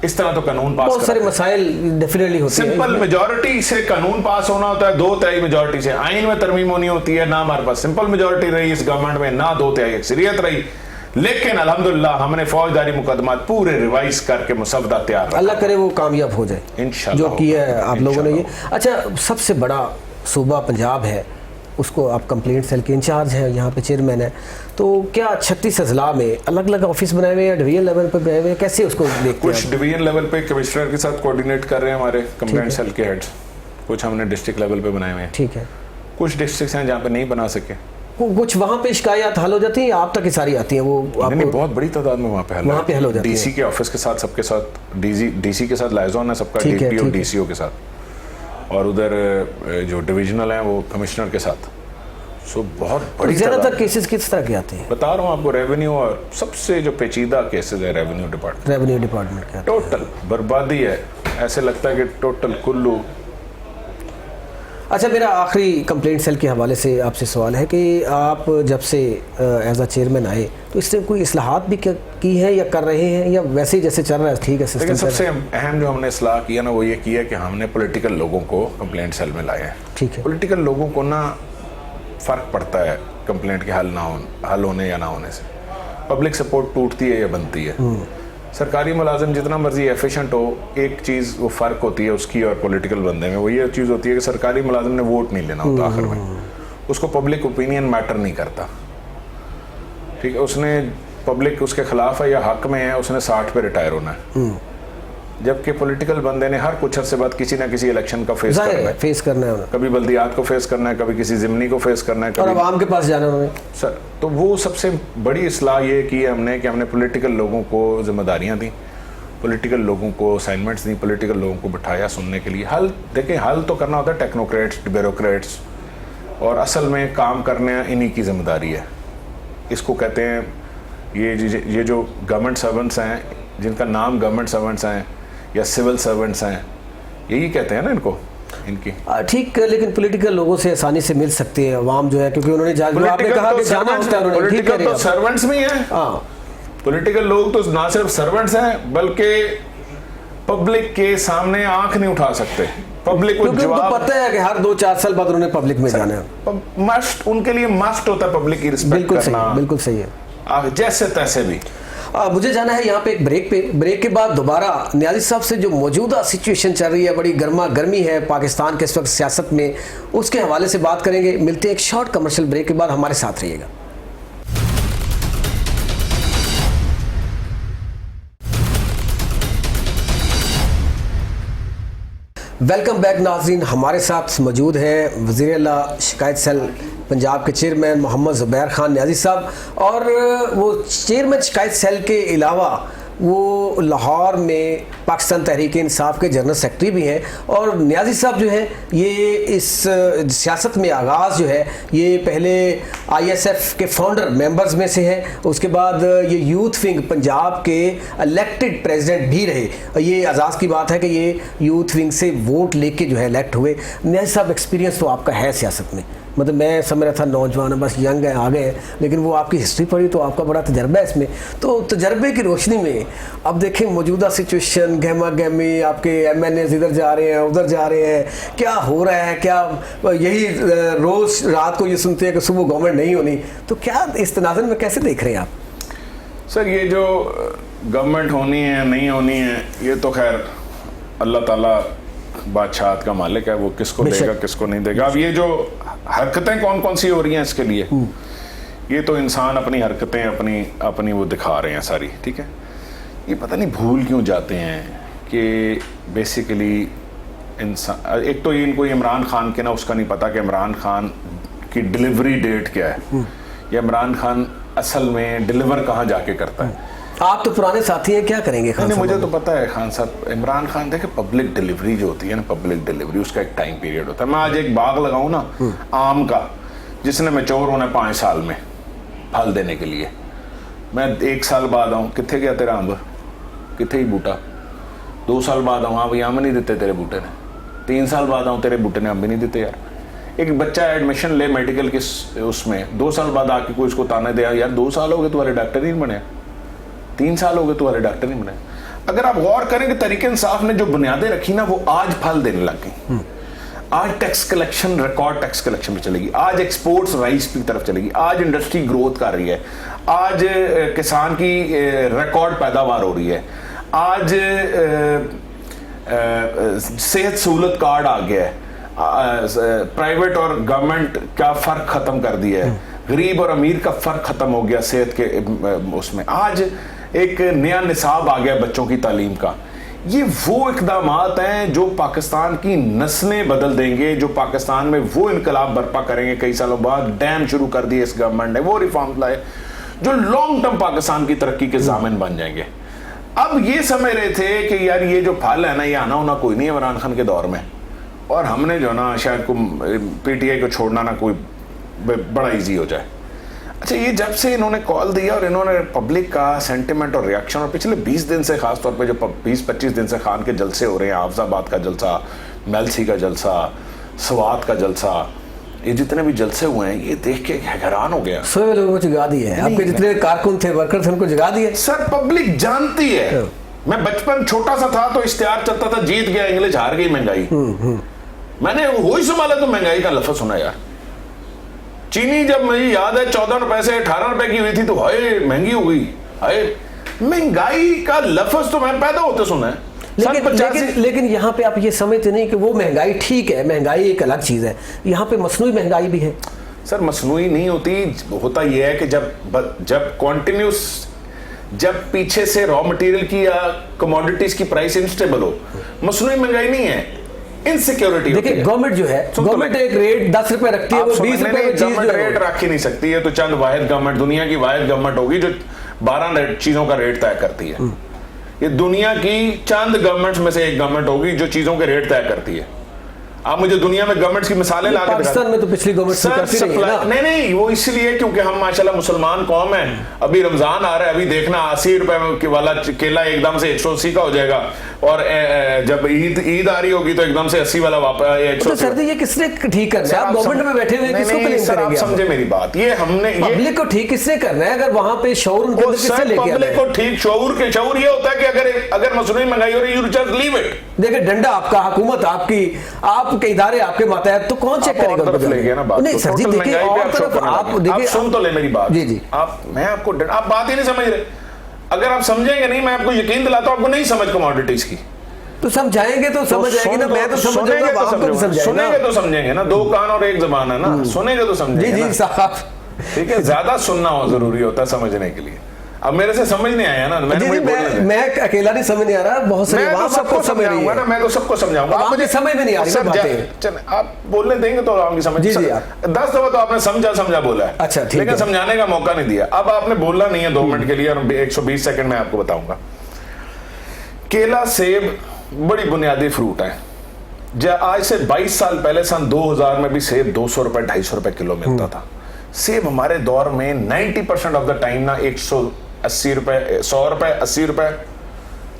इस तरह तो कानून पास, बहुत सारे मसाइल डेफिनेटली होते हैं। सिंपल मेजोरिटी से कानून पास होना होता है 2/3 मेजोरिटी से। आइन में तरमीम होनी होती है, ना हमारे पास सिंपल मेजोरिटी रही इस गवर्नमेंट में, ना 2/3 अक्सरियत रही। लेकिन अल्हम्दुलिल्लाह हमने फौजदारी मुकदमा पूरे रिवाइज करके मुसवदा तैयार रखा। अल्लाह करे वो कामयाब हो जाए इंशाल्लाह, जो किया है आप लोगों ने ये। अच्छा, सबसे बड़ा सूबा पंजाब है, उसको आप कंप्लेंट सेल के इंचार्ज हैं, यहाँ पे चेयरमैन है, तो क्या 36 अजला में अलग अलग ऑफिस बनाए हुए हैं, डिवीजन लेवल पे बनाए हुए हैं, कैसे उसको देखते हैं? कुछ डिवीजन लेवल पे कमिश्नर के साथ कोऑर्डिनेट कर रहे हैं हमारे कंप्लेंट सेल के हेड्स, कुछ हमने डिस्ट्रिक्ट लेवल पे बनाए हुए हैं। ठीक है। कुछ डिस्ट्रिक्ट हैं जहाँ पे नहीं बना सके, कुछ वहाँ पे शिकायत हल हो जाती है या आप तक ही सारी आती हैं? वो नहीं, बहुत बड़ी तादाद में वहाँ पे हल हो जाती है। डीसी के ऑफिस के साथ, सबके साथ, डीसी के साथ लाइजॉन है सबका, डीपी और डीसीओ के साथ, और उधर जो डिविजनल हैं वो कमिश्नर के साथ। सो बहुत बड़ी ज्यादातर केसेस किस तरह के आते हैं? बता रहा हूँ आपको, रेवेन्यू, और सबसे जो पेचीदा केसेस है रेवेन्यू डिपार्टमेंट का टोटल बर्बादी है। ऐसे लगता है कि टोटल कुल्लू। अच्छा, मेरा आखिरी कंप्लेंट सेल के हवाले से आपसे सवाल है कि आप जब से एज अ चेयरमैन आए तो इससे कोई इस्लाहात भी की है या कर रहे हैं, या वैसे ही जैसे चल रहा है ठीक है सिस्टम? लेकिन सबसे अहम जो हमने इस्लाह किया ना वो ये किया कि हमने पॉलिटिकल लोगों को कंप्लेंट सेल में लाया है। ठीक है। पॉलिटिकल लोगों को ना फ़र्क पड़ता है कंप्लेंट के हल होने या ना होने से। पब्लिक सपोर्ट टूटती है या बनती है। सरकारी मुलाजिम जितना मर्जी एफिशिएंट हो, एक चीज़ वो फ़र्क होती है उसकी और पॉलिटिकल बंदे में, वो ये चीज़ होती है कि सरकारी मुलाजिम ने वोट नहीं लेना होता आखिर में, उसको पब्लिक ओपिनियन मैटर नहीं करता। ठीक है, उसने पब्लिक उसके खिलाफ है या हक में है, उसने 60 पे रिटायर होना है। जबकि पॉलिटिकल बंदे ने हर कुछ अरसे बाद किसी ना किसी इलेक्शन का फेस करना है, कभी बल्दियात को फेस करना है, कभी किसी जिमनी को फेस करना है, और आवाम के पास जाना है सर। तो वो सबसे बड़ी इस्लाह ये की है हमने कि हमने पॉलिटिकल लोगों को जिम्मेदारियां दी, पॉलिटिकल लोगों को असाइनमेंट्स दी, पॉलिटिकल लोगों को बिठाया सुनने के लिए। हल देखें, हल तो करना होता है टेक्नोक्रेट्स, ब्यूरोक्रेट्स, और असल में काम करना इन्हीं की जिम्मेदारी है। इसको कहते हैं ये जो गवर्नमेंट सर्वेंट्स हैं, जिनका नाम गवर्नमेंट सर्वेंट्स हैं या सिविल सर्वेंट्स हैं, यही कहते हैं ना इनको, इनकी। ठीक, लेकिन पॉलिटिकल लोगों से आसानी से मिल सकते हैं अवाम जो है, क्योंकि उन्होंने आपने कहा कि जाना होता है, पॉलिटिकल तो सर्वेंट्स भी हैं। हाँ, पॉलिटिकल लोग तो ना सिर्फ सर्वेंट्स हैं बल्कि पब्लिक के सामने आंख नहीं उठा सकते। पब्लिक को जवाब पता है कि हर 2-4 साल बाद उन्होंने पब्लिक में जाना है। मस्ट, उनके लिए मस्ट होता है पब्लिक की रिस्पेक्ट करना। बिल्कुल सही है, जैसे तैसे भी। मुझे जाना है यहाँ पे एक ब्रेक के बाद दोबारा नियाज़ी साहब से जो मौजूदा सिचुएशन चल रही है, बड़ी गर्मी है पाकिस्तान के इस वक्त सियासत में, उसके हवाले से बात करेंगे। मिलते हैं एक शॉर्ट कमर्शियल ब्रेक के बाद, हमारे साथ रहिएगा। वेलकम बैक नाज़रीन, हमारे साथ मौजूद हैं वज़ीर आला शिकायत सेल पंजाब के चेयरमैन मोहम्मद ज़ुबैर खान नियाज़ी साहब, और वो चेयरमैन शिकायत सेल के अलावा वो लाहौर में पाकिस्तान तहरीक इंसाफ के जनरल सेक्रेटरी भी हैं। और नियाज़ी साहब जो हैं ये इस सियासत में आगाज़ जो है ये पहले ISF के फाउंडर मेंबर्स में से हैं, उसके बाद ये यूथ विंग पंजाब के इलेक्टेड प्रेसिडेंट भी रहे। ये एजाज़ की बात है कि ये यूथ विंग से वोट लेके जो है इलेक्ट हुए। नियाज़ी साहब, एक्सपीरियंस तो आपका है सियासत में, मतलब मैं समझ रहा था नौजवान है, बस यंग है, आ गए हैं, लेकिन वो आपकी हिस्ट्री पढ़ी तो आपका बड़ा तजर्बा है इसमें। तो तजर्बे की रोशनी में अब देखें मौजूदा सिचुएशन, गहमा गहमी, आपके MNAs इधर जा रहे हैं उधर जा रहे हैं, क्या हो रहा है, क्या यही रोज़ रात को ये सुनते हैं कि सुबह गवर्नमेंट नहीं होनी, तो क्या इस तनाज़ुर में कैसे देख रहे हैं आप? सर ये जो गवर्नमेंट होनी है नहीं होनी है, ये तो खैर अल्लाह ताला बादशाहत का मालिक है, वो किसको देगा किसको नहीं देगा। अब ये जो हरकतें कौन कौन सी हो रही हैं इसके लिए, ये तो इंसान अपनी हरकतें अपनी वो दिखा रहे हैं सारी, ठीक है। ये पता नहीं भूल क्यों जाते हैं कि बेसिकली इंसान, एक तो ये इनको इमरान खान के ना उसका नहीं पता कि इमरान खान की डिलीवरी डेट क्या है, या इमरान खान असल में डिलीवर कहाँ जाके करता है। आप तो पुराने साथी हैं, क्या करेंगे खान साहब? मुझे तो पता है खान साहब, इमरान खान देखे पब्लिक डिलीवरी जो होती है ना, पब्लिक डिलीवरी उसका एक टाइम पीरियड होता है। मैं आज एक बाग लगाऊं ना आम का, जिसने मैच्योर होना है 5 साल में फल देने के लिए, मैं 1 साल बाद आऊँ, कितने गया तेरा अंब, कितने ही बूटा, 2 साल बाद आऊँ, हाँ भाई आम नहीं देते तेरे बूटे ने, 3 साल बाद आऊँ, तेरे बूटे ने अम्ब भी नहीं देते यार। एक बच्चा एडमिशन ले मेडिकल के उसमें, 2 साल बाद आके कोई उसको ताने दे यार 2 साल हो गए तुम्हारे डॉक्टर नहीं बने, 3 साल हो गए तुम्हारे डॉक्टर नहीं बने। अगर आप गौर करें कि तरीके इंसाफ ने जो बुनियादें रखी ना, वो आज फल देने लग गई। आज tax collection record tax collection पे चलेगी, आज एक्सपोर्ट्स राइस की तरफ चलेगी, आज इंडस्ट्री ग्रोथ कर रही है, आज किसान की रिकॉर्ड पैदावार हो रही है, आज सेहत सहूलत कार्ड आ गया है, प्राइवेट और गवर्नमेंट का फर्क खत्म कर दिया है, गरीब और अमीर का फर्क खत्म हो गया सेहत के उसमें, आज एक नया निसाब आ गया बच्चों की तालीम का। ये वो इकदामात हैं जो पाकिस्तान की नस्लें बदल देंगे, जो पाकिस्तान में वो इनकलाब बर्पा करेंगे। कई सालों बाद डैम शुरू कर दिए इस गवर्नमेंट ने, वो रिफॉर्म लाए जो लॉन्ग टर्म पाकिस्तान की तरक्की के जामिन बन जाएंगे। अब ये समझ रहे थे कि यार ये जो फल है ना, ये आना होना कोई नहीं है इमरान खान के दौर में, और हमने जो ना शायद को PTI को छोड़ना ना कोई बड़ा इजी हो जाए। अच्छा, ये जब से इन्होंने कॉल दिया और इन्होंने पब्लिक का सेंटिमेंट और रिएक्शन, और पिछले 20 दिन से खास तौर पे जो 20-25 दिन से खान के जलसे हो रहे हैं, हाफजाबाद का जलसा, मेलसी का जलसा, स्वात का जलसा, ये जितने भी जलसे हुए हैं, ये देख के हैरान हो गया। 100 लोगों को जगा दिए, आपके जितने कारकुन थे, वर्कर थे, उनको जगा दिए। सर पब्लिक जानती है, मैं बचपन छोटा सा था तो इश्तिहार चलता था, जीत गया इंग्लिश, हार गई महंगाई। मैंने वो ही संभाला तो महंगाई का लफ्ज सुना यार। चीनी जब मुझे याद है 14 रुपए से 18 रुपए की हुई थी तो हाय महंगी हो गई, हाय महंगाई का लफ्ज तो मैं पैदा होते सुना है। लेकिन यहाँ पे आप ये समझते नहीं कि वो महंगाई ठीक है, महंगाई एक अलग चीज है, यहाँ पे मसनूई महंगाई भी है। सर मसनूई नहीं होती, होता यह है कि जब कॉन्टिन्यूस, जब पीछे से रॉ मटेरियल की या कमोडिटीज की प्राइस इनस्टेबल हो, मसनूई महंगाई नहीं है, इनसिक्योरिटी। देखिए गवर्नमेंट जो है, गवर्नमेंट एक रेट 10 रुपए रखती है, वो 20 रुपए रेट रख ही नहीं सकती है। तो चंद वाहिद गवर्नमेंट, दुनिया की वाहिद गवर्नमेंट होगी जो 12 चीजों का रेट तय करती है। ये दुनिया की चंद गवर्नमेंट्स में से एक गवर्नमेंट होगी जो चीजों के रेट तय करती है। आप मुझे दुनिया में गवर्नमेंट्स की मिसालें ला के पाकिस्तान में तो पिछली गवर्नमेंट नहीं, वो इसलिए क्योंकि हम माशाल्लाह मुसलमान कौम है। अभी रमजान आ रहा है, अभी देखना 80 रुपए वाला केला एकदम से 180 का हो जाएगा, और जब ईद आ रही होगी तो एकदम से 80 वाला वापस। तो सर ये किसने ठीक करना है? आप गवर्नमेंट में बैठे हुए किसको क्लेम करेंगे? आप समझे मेरी बात, ये हमने पब्लिक को ठीक किसने करना है? अगर वहां पे शऊर उनके अंदर किससे लेके आना है? पब्लिक को ठीक शऊर ये होता है कि अगर मसनूई महंगाई हो रही है, यू जस्ट लीव इट। देखिए डंडा आपका, हुकूमत आपकी, आपके इदारे आपके मातहत, तो कौन चेक करेगा? नहीं सर जी, देखिए और तरफ आप देखिए, सुन तो ले मेरी बात जी। मैं आपको, आप बात ही नहीं समझ रहे। अगर आप समझेंगे नहीं, मैं आपको यकीन दिलाता हूं, आपको नहीं समझ कमोडिटीज की, तो समझाएंगे तो समझ आएगी ना। मैं तो सुनेंगे तो समझेंगे ना, 2 कान और 1 ज़बान है ना, सुनेंगे तो समझेंगे। जी साहब, ठीक है, ज्यादा सुनना हो जरूरी होता है समझने के लिए। अब मेरे से समझ नहीं आया ना, मैं अकेला नहीं समझ नहीं आ रहा, बहुत सारे मैं तो सबको समझाऊंगा ना, मैं तो सबको समझाऊंगा। आप मुझे समझ में नहीं आ रही बातें, आप बोलने देंगे तो आपकी समझ। 10 दफा तो आपने समझा बोला है, अच्छा ठीक है, लेकिन समझाने का मौका नहीं दिया। अब आपने बोलना नहीं है 2 मिनट के लिए, और 120 सेकंड में आपको बताऊंगा। केला, सेब बड़ी बुनियादी फ्रूट है। आज से 22 साल पहले सन 2000 में भी सेब 200 रुपए 250 रुपए किलो मिलता था। सेब हमारे दौर में 90% ऑफ द टाइम ना 180 रुपए, 100 रुपए, 80 रुपए,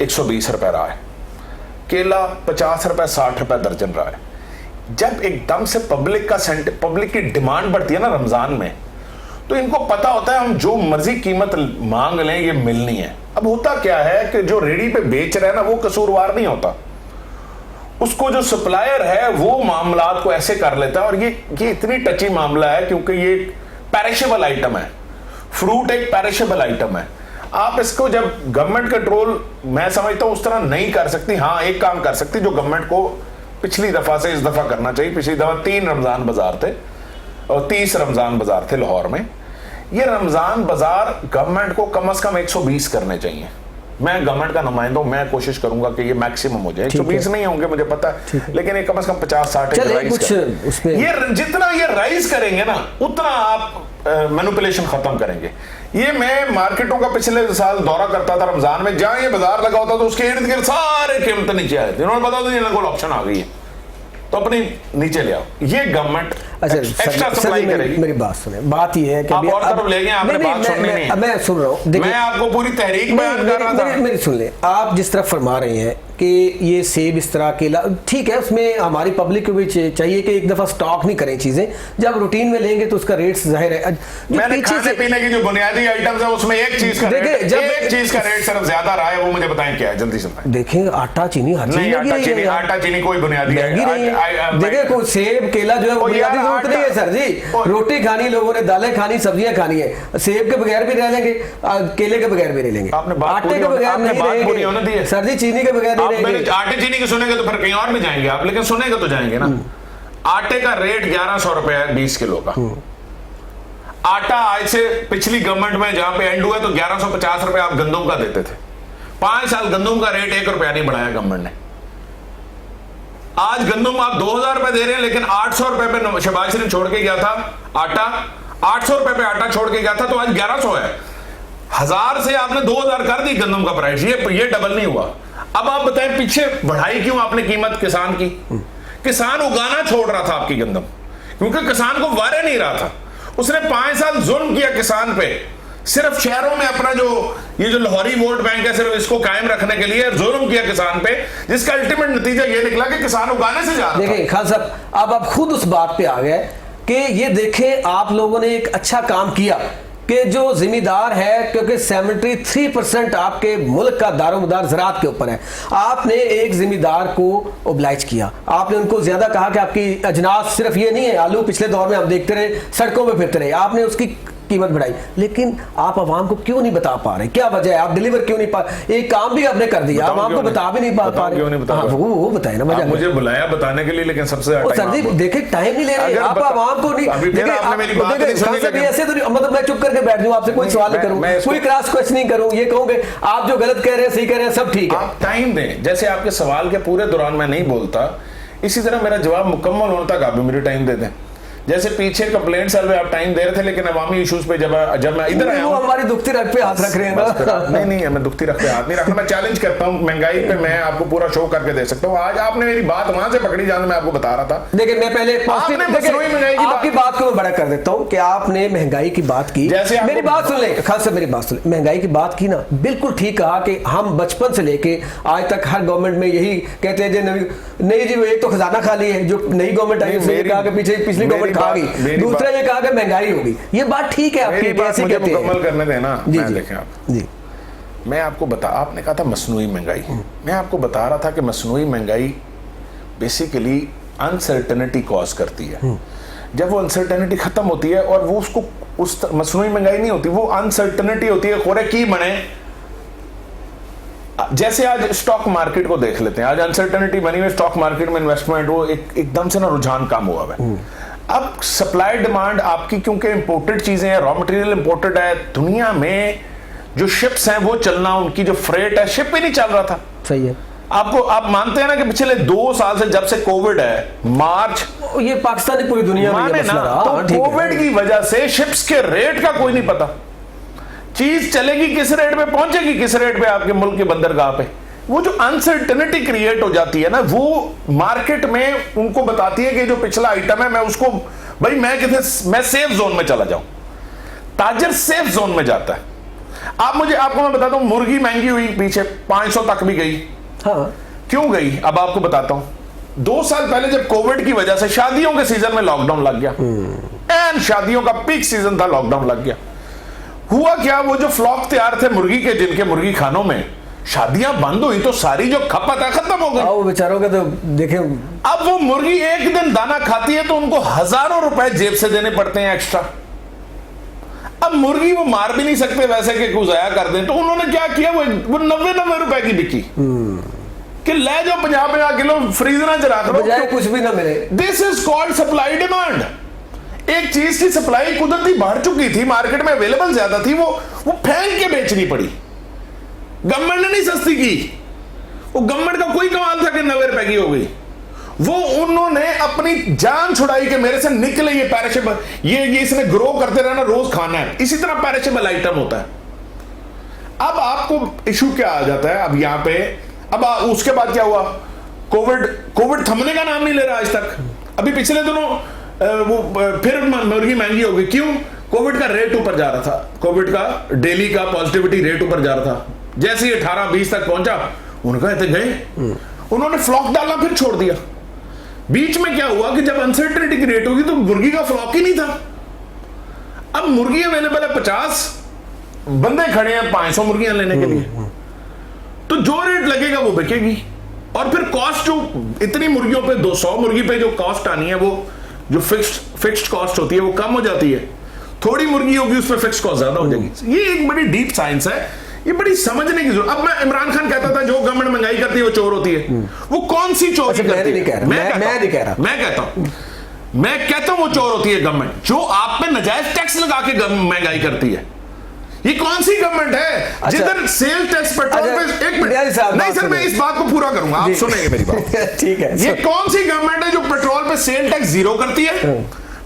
120 रुपए रहा है। केला 50 रुपए 60 रुपए दर्जन रहा है। जब एकदम से पब्लिक की डिमांड बढ़ती है ना रमजान में, तो इनको पता होता है हम जो मर्जी कीमत मांग लें ये मिलनी है। अब होता क्या है कि जो रेडी पे बेच रहा है ना वो कसूरवार नहीं होता, उसको जो सप्लायर है वो मामलात को ऐसे कर लेता है। और ये इतनी टची मामला है क्योंकि ये पैरिशेबल आइटम है, फ्रूट एक पैरिशेबल आइटम है। आप इसको जब गवर्नमेंट कंट्रोल मैं समझता हूं उस तरह नहीं कर सकती। हाँ, एक काम कर सकती जो गवर्नमेंट को पिछली दफा से इस दफा करना चाहिए। पिछली दफा 3 रमजान बाजार थे और 30 रमजान बाजार थे लाहौर में। ये रमजान बाजार गवर्नमेंट को कम से कम 120 करने चाहिए। मैं गवर्नमेंट का नुमाइंदा हूं, मैं कोशिश करूंगा कि ये मैक्सिमम हो जाए। 120 नहीं होंगे मुझे पता है, लेकिन ये कम से कम 50-60 ये जितना ये राइज करेंगे ना उतना आप मैनिपुलेशन खत्म करेंगे। ये मैं मार्केटों का पिछले साल दौरा करता था रमजान में, जहां ये बाजार लगा होता तो उसके इर्द गिर्द सारे कीमतें नीचे आए थे। इन्होंने बता दिया इनको ऑप्शन आ गई है तो अपनी नीचे ले आओ। ये गवर्नमेंट एक्स्ट्रा सप्लाई करेगी। मेरी बात सुने, बात ये है कि आप और तरफ ले गए, आपने बात सुननी नहीं। मैं सुन रहा हूँ, मैं आपको पूरी तहरीक बयान कर रहा था। मेरी सुन ले, आप जिस तरह फरमा रहे हैं कि ये सेब इस तरह केला ठीक है, उसमें हमारी पब्लिक को भी चाहिए कि एक दफा स्टॉक नहीं करें चीजें, जब रूटीन में लेंगे तो उसका रेट जाहिर है। मैंने खाने पीने की जो बुनियादी आइटम्स है उसमें एक चीज का रेट सिर्फ ज्यादा रहा है, वो मुझे बताएं क्या है, जल्दी से बताएं। देखें आटा चीनी हर चीज, आटा चीनी कोई बुनियादी देखिए कोई सेब केला जो है वो बुनियादी जरूरत नहीं है सर जी। रोटी खानी, लोगों ने दालें खानी, सब्जियां खानी है। सेब के बगैर भी रह लेंगे, केले के बगैर भी रह लेंगे, आटे के बगैर नहीं रहेंगे सर जी, चीनी के बगैर नहीं रहेंगे। आटे चीनी के सुनेंगे तो फिर कहीं और में जाएंगे आप, लेकिन सुनेंगे तो जाएंगे ना। आटे का रेट 1100 रुपए है 20 किलो का। आटा आज से पिछली गवर्नमेंट में जहां पे एंड हुआ तो 1150 रुपए आप गंदम का देते थे। 5 साल गंदम का रेट 1 रुपया नहीं बढ़ाया गवर्नमेंट ने। आज गंदम आप 2000 रुपए दे रहे हैं, लेकिन 800 रुपए पे शहबाज शरीफ छोड़ के गया था आटा, 800 रुपए पे आटा छोड़ के गया था, तो आज 1100 है। 1000 से आपने 2000 कर दी गंदम का प्राइस, ये डबल नहीं हुआ। अब आप बताएं पीछे बढ़ाई क्यों आपने कीमत किसान की? किसान उगाना छोड़ रहा था आपकी गंदम, क्योंकि किसान को वारे नहीं रहा था। उसने 5 साल जुल्म किया किसान पे, सिर्फ शहरों में अपना ये जो लाहौरी वोट बैंक है सिर्फ इसको कायम रखने के लिए जुल्म किया किसान पे, जिसका अल्टीमेट नतीजा ये निकला कि किसान उगाने से जा रहा था। देखिए खान साहब, अब आप खुद उस बात पे आ गए कि ये देखें आप लोगों ने एक अच्छा काम किया कि जो जिम्मेदार है, क्योंकि 73% आपके मुल्क का दारोमदार ज़राअत के ऊपर है, आपने एक जिम्मेदार को ओब्लाइज किया। आपने उनको ज्यादा कहा कि आपकी अजनास सिर्फ ये नहीं है, आलू पिछले दौर में हम देखते रहे सड़कों में फिरते रहे, आपने उसकी कीमत बढ़ाई, लेकिन आप आवाम को क्यों नहीं बता पा रहे? क्या वजह है? आप डिलीवर क्यों नहीं पा, एक काम भी आपने कर दिया, आवाम को बता भी नहीं पा रहे। वो बताए ना, मुझे बुलाया बताने के लिए, लेकिन सबसे सर जी देखिए टाइम नहीं ले रहे आप, आवाम को नहीं ऐसे तो मतलब मैं चुप करके बैठ जाऊं, आपसे कोई सवाल नहीं करूं, कोई क्रॉस क्वेश्चन नहीं करूं, ये कहूंगे आप जो गलत कह रहे हैं सही कह रहे हैं सब ठीक है। आप टाइम दें, जैसे आपके सवाल के पूरे दौरान मैं नहीं बोलता, इसी तरह मेरा जवाब मुकम्मल होने तक आप भी मुझे टाइम दे दें। जैसे पीछे कंप्लेंट सर में आप टाइम दे रहे थे, लेकिन अवामी इश्यूज पे जब मैं इधर आया हूं, हमारी दुखती रख पे हाथ रख रहे हैं ना। नहीं मैं दुखती रख पे हाथ नहीं रखना, मैं चैलेंज करता हूं महंगाई पे, मैं आपको पूरा शो करके दे सकता हूं। आज आपने मेरी बात वहां से पकड़ी जहां मैं आपको बता रहा था। देखिए मैं पहले आपकी बात को मैं बड़ा कर देता हूं कि आपने महंगाई की बात की, जैसे मेरी बात सुन ले खास मेरी बात सुन ले, महंगाई की बात की ना, बिल्कुल ठीक कहा कि हम बचपन से लेके आज तक हर गवर्नमेंट में यही कहते हैं नहीं जी, एक तो खजाना खाली है, जो नई गवर्नमेंट आई उसने कहा कि पिछली गवर्नमेंट खा गई, दूसरा ये कहा कि महंगाई होगी। ये बात ठीक है आपकी, कैसे कहते हैं? मुकम्मल करने देना। मैं देखें आप जी, मैं आपको आपने कहा था मसनूई महंगाई, मैं आपको बता रहा था कि मसनूई महंगाई बेसिकली अनसर्टेनिटी कॉज करती है। जब वो अनसर्टेनिटी खत्म होती है और वो उसको उस मसनूई महंगाई नहीं होती, वो अनसर्टेनिटी होती है, खोरे की बने। जैसे आज स्टॉक मार्केट को देख लेते हैं, आज अनसर्टेनिटी बनी हुई स्टॉक मार्केट में, इन्वेस्टमेंट वो एकदम से ना रुझान कम हुआ है। अब सप्लाई डिमांड आपकी, क्योंकि इंपोर्टेड चीजें हैं, रॉ मटेरियल इंपोर्टेड है, दुनिया में जो शिप्स हैं वो चलना, उनकी जो फ्रेट है, शिप ही नहीं चल रहा था। सही है। आप मानते हैं ना कि पिछले 2 साल से जब से कोविड है, मार्च, ये पाकिस्तान पूरी दुनिया में माने ना, तो कोविड की वजह से शिप्स के रेट का कोई नहीं पता, चीज चलेगी किस रेट पे, पहुंचेगी किस रेट पे आपके मुल्क के बंदरगाह पे। वो जो अनसर्टेनिटी क्रिएट हो जाती है ना, वो मार्केट में उनको बताती है कि जो पिछला आइटम है मैं उसको भाई मैं सेफ जोन में चला जाऊं। ताजर सेफ जोन में जाता है। आपको मैं बताता हूं, मुर्गी महंगी हुई पीछे 500 तक भी गई। हाँ। क्यों गई अब आपको बताता हूं। 2 साल पहले जब कोविड की वजह से शादियों के सीजन में लॉकडाउन लग गया, एंड शादियों का पीक सीजन था, लॉकडाउन लग गया, हुआ क्या, वो जो फ्लॉक तैयार थे मुर्गी के, जिनके मुर्गी खानों में शादियां बंद हुई तो सारी जो खपत है खत्म हो गई। वो बेचारों का तो देखें, अब वो मुर्गी एक दिन दाना खाती है तो उनको हजारों रुपए जेब से देने पड़ते हैं एक्स्ट्रा। अब मुर्गी वो मार भी नहीं सकते वैसे कि गुजाया कर दें, तो उन्होंने क्या किया, वो 90 रुपए की बिकी कि ले जाओ 50 किलो फ्रीजर च रख लो, कुछ भी ना मिले। This is called supply demand. एक चीज की सप्लाई कुदरती बढ़ चुकी थी, मार्केट में अवेलेबल ज्यादा थी, वो फेंक के बेचनी पड़ी। गवर्नमेंट ने नहीं सस्ती की, वो गवर्नमेंट का कोई कमाल था कि 90 रुपए की हो गई। वो उन्होंने अपनी जान छुड़ाई कि मेरे से निकले ये पैरिशेबल, ये इसने ग्रो करते रहना, रोज खाना है, इसी तरह पैरिशेबल आइटम होता है। अब आपको इशू क्या आ जाता है, अब यहां पे अब उसके बाद क्या हुआ, कोविड थमने का नाम नहीं ले रहा आज तक। अभी पिछले दिनों वो फिर मुर्गी महंगी हो गई। क्यों? कोविड का रेट ऊपर जा रहा था, कोविड का डेली का पॉजिटिविटी रेट ऊपर जा रहा था। जैसे ही 18-20 तक पहुंचा, उनका इतने गए, उन्होंने फ्लॉक डालना फिर छोड़ दिया। बीच में क्या हुआ कि जब अनसर्टेनिटी की रेट होगी तो मुर्गी का फ्लॉक ही नहीं था। अब मुर्गी अवेलेबल है, 50 बंदे खड़े हैं 500 मुर्गियां लेने के लिए, तो जो रेट लगेगा वो बिकेगी। और फिर कॉस्ट जो इतनी मुर्गियों पे 200 मुर्गी पे जो कॉस्ट आनी है, वो जो फिक्स्ड कॉस्ट होती है वो कम हो जाती है। थोड़ी मुर्गी होगी उसमें फिक्स्ड कॉस्ट ज्यादा हो जाएगी। ये एक बड़ी डीप साइंस है, ये बड़ी समझने की जरूरत। अब मैं इमरान खान कहता था जो गवर्नमेंट महंगाई करती है वो चोर होती है, वो कौन सी चोरी करती है? मैं कहता हूं वो चोर होती है गवर्नमेंट जो आप पे नाजायज टैक्स लगा के महंगाई करती है। ये कौन सी गवर्नमेंट है जिधर सेल टैक्स पेट्रोल पे, एक मिनट नहीं सर, मैं इस बात को पूरा करूंगा, आप सुनेंगे मेरी बात। ठीक है, ये कौन सी गवर्नमेंट है जो पेट्रोल पे सेल टैक्स 0 करती है?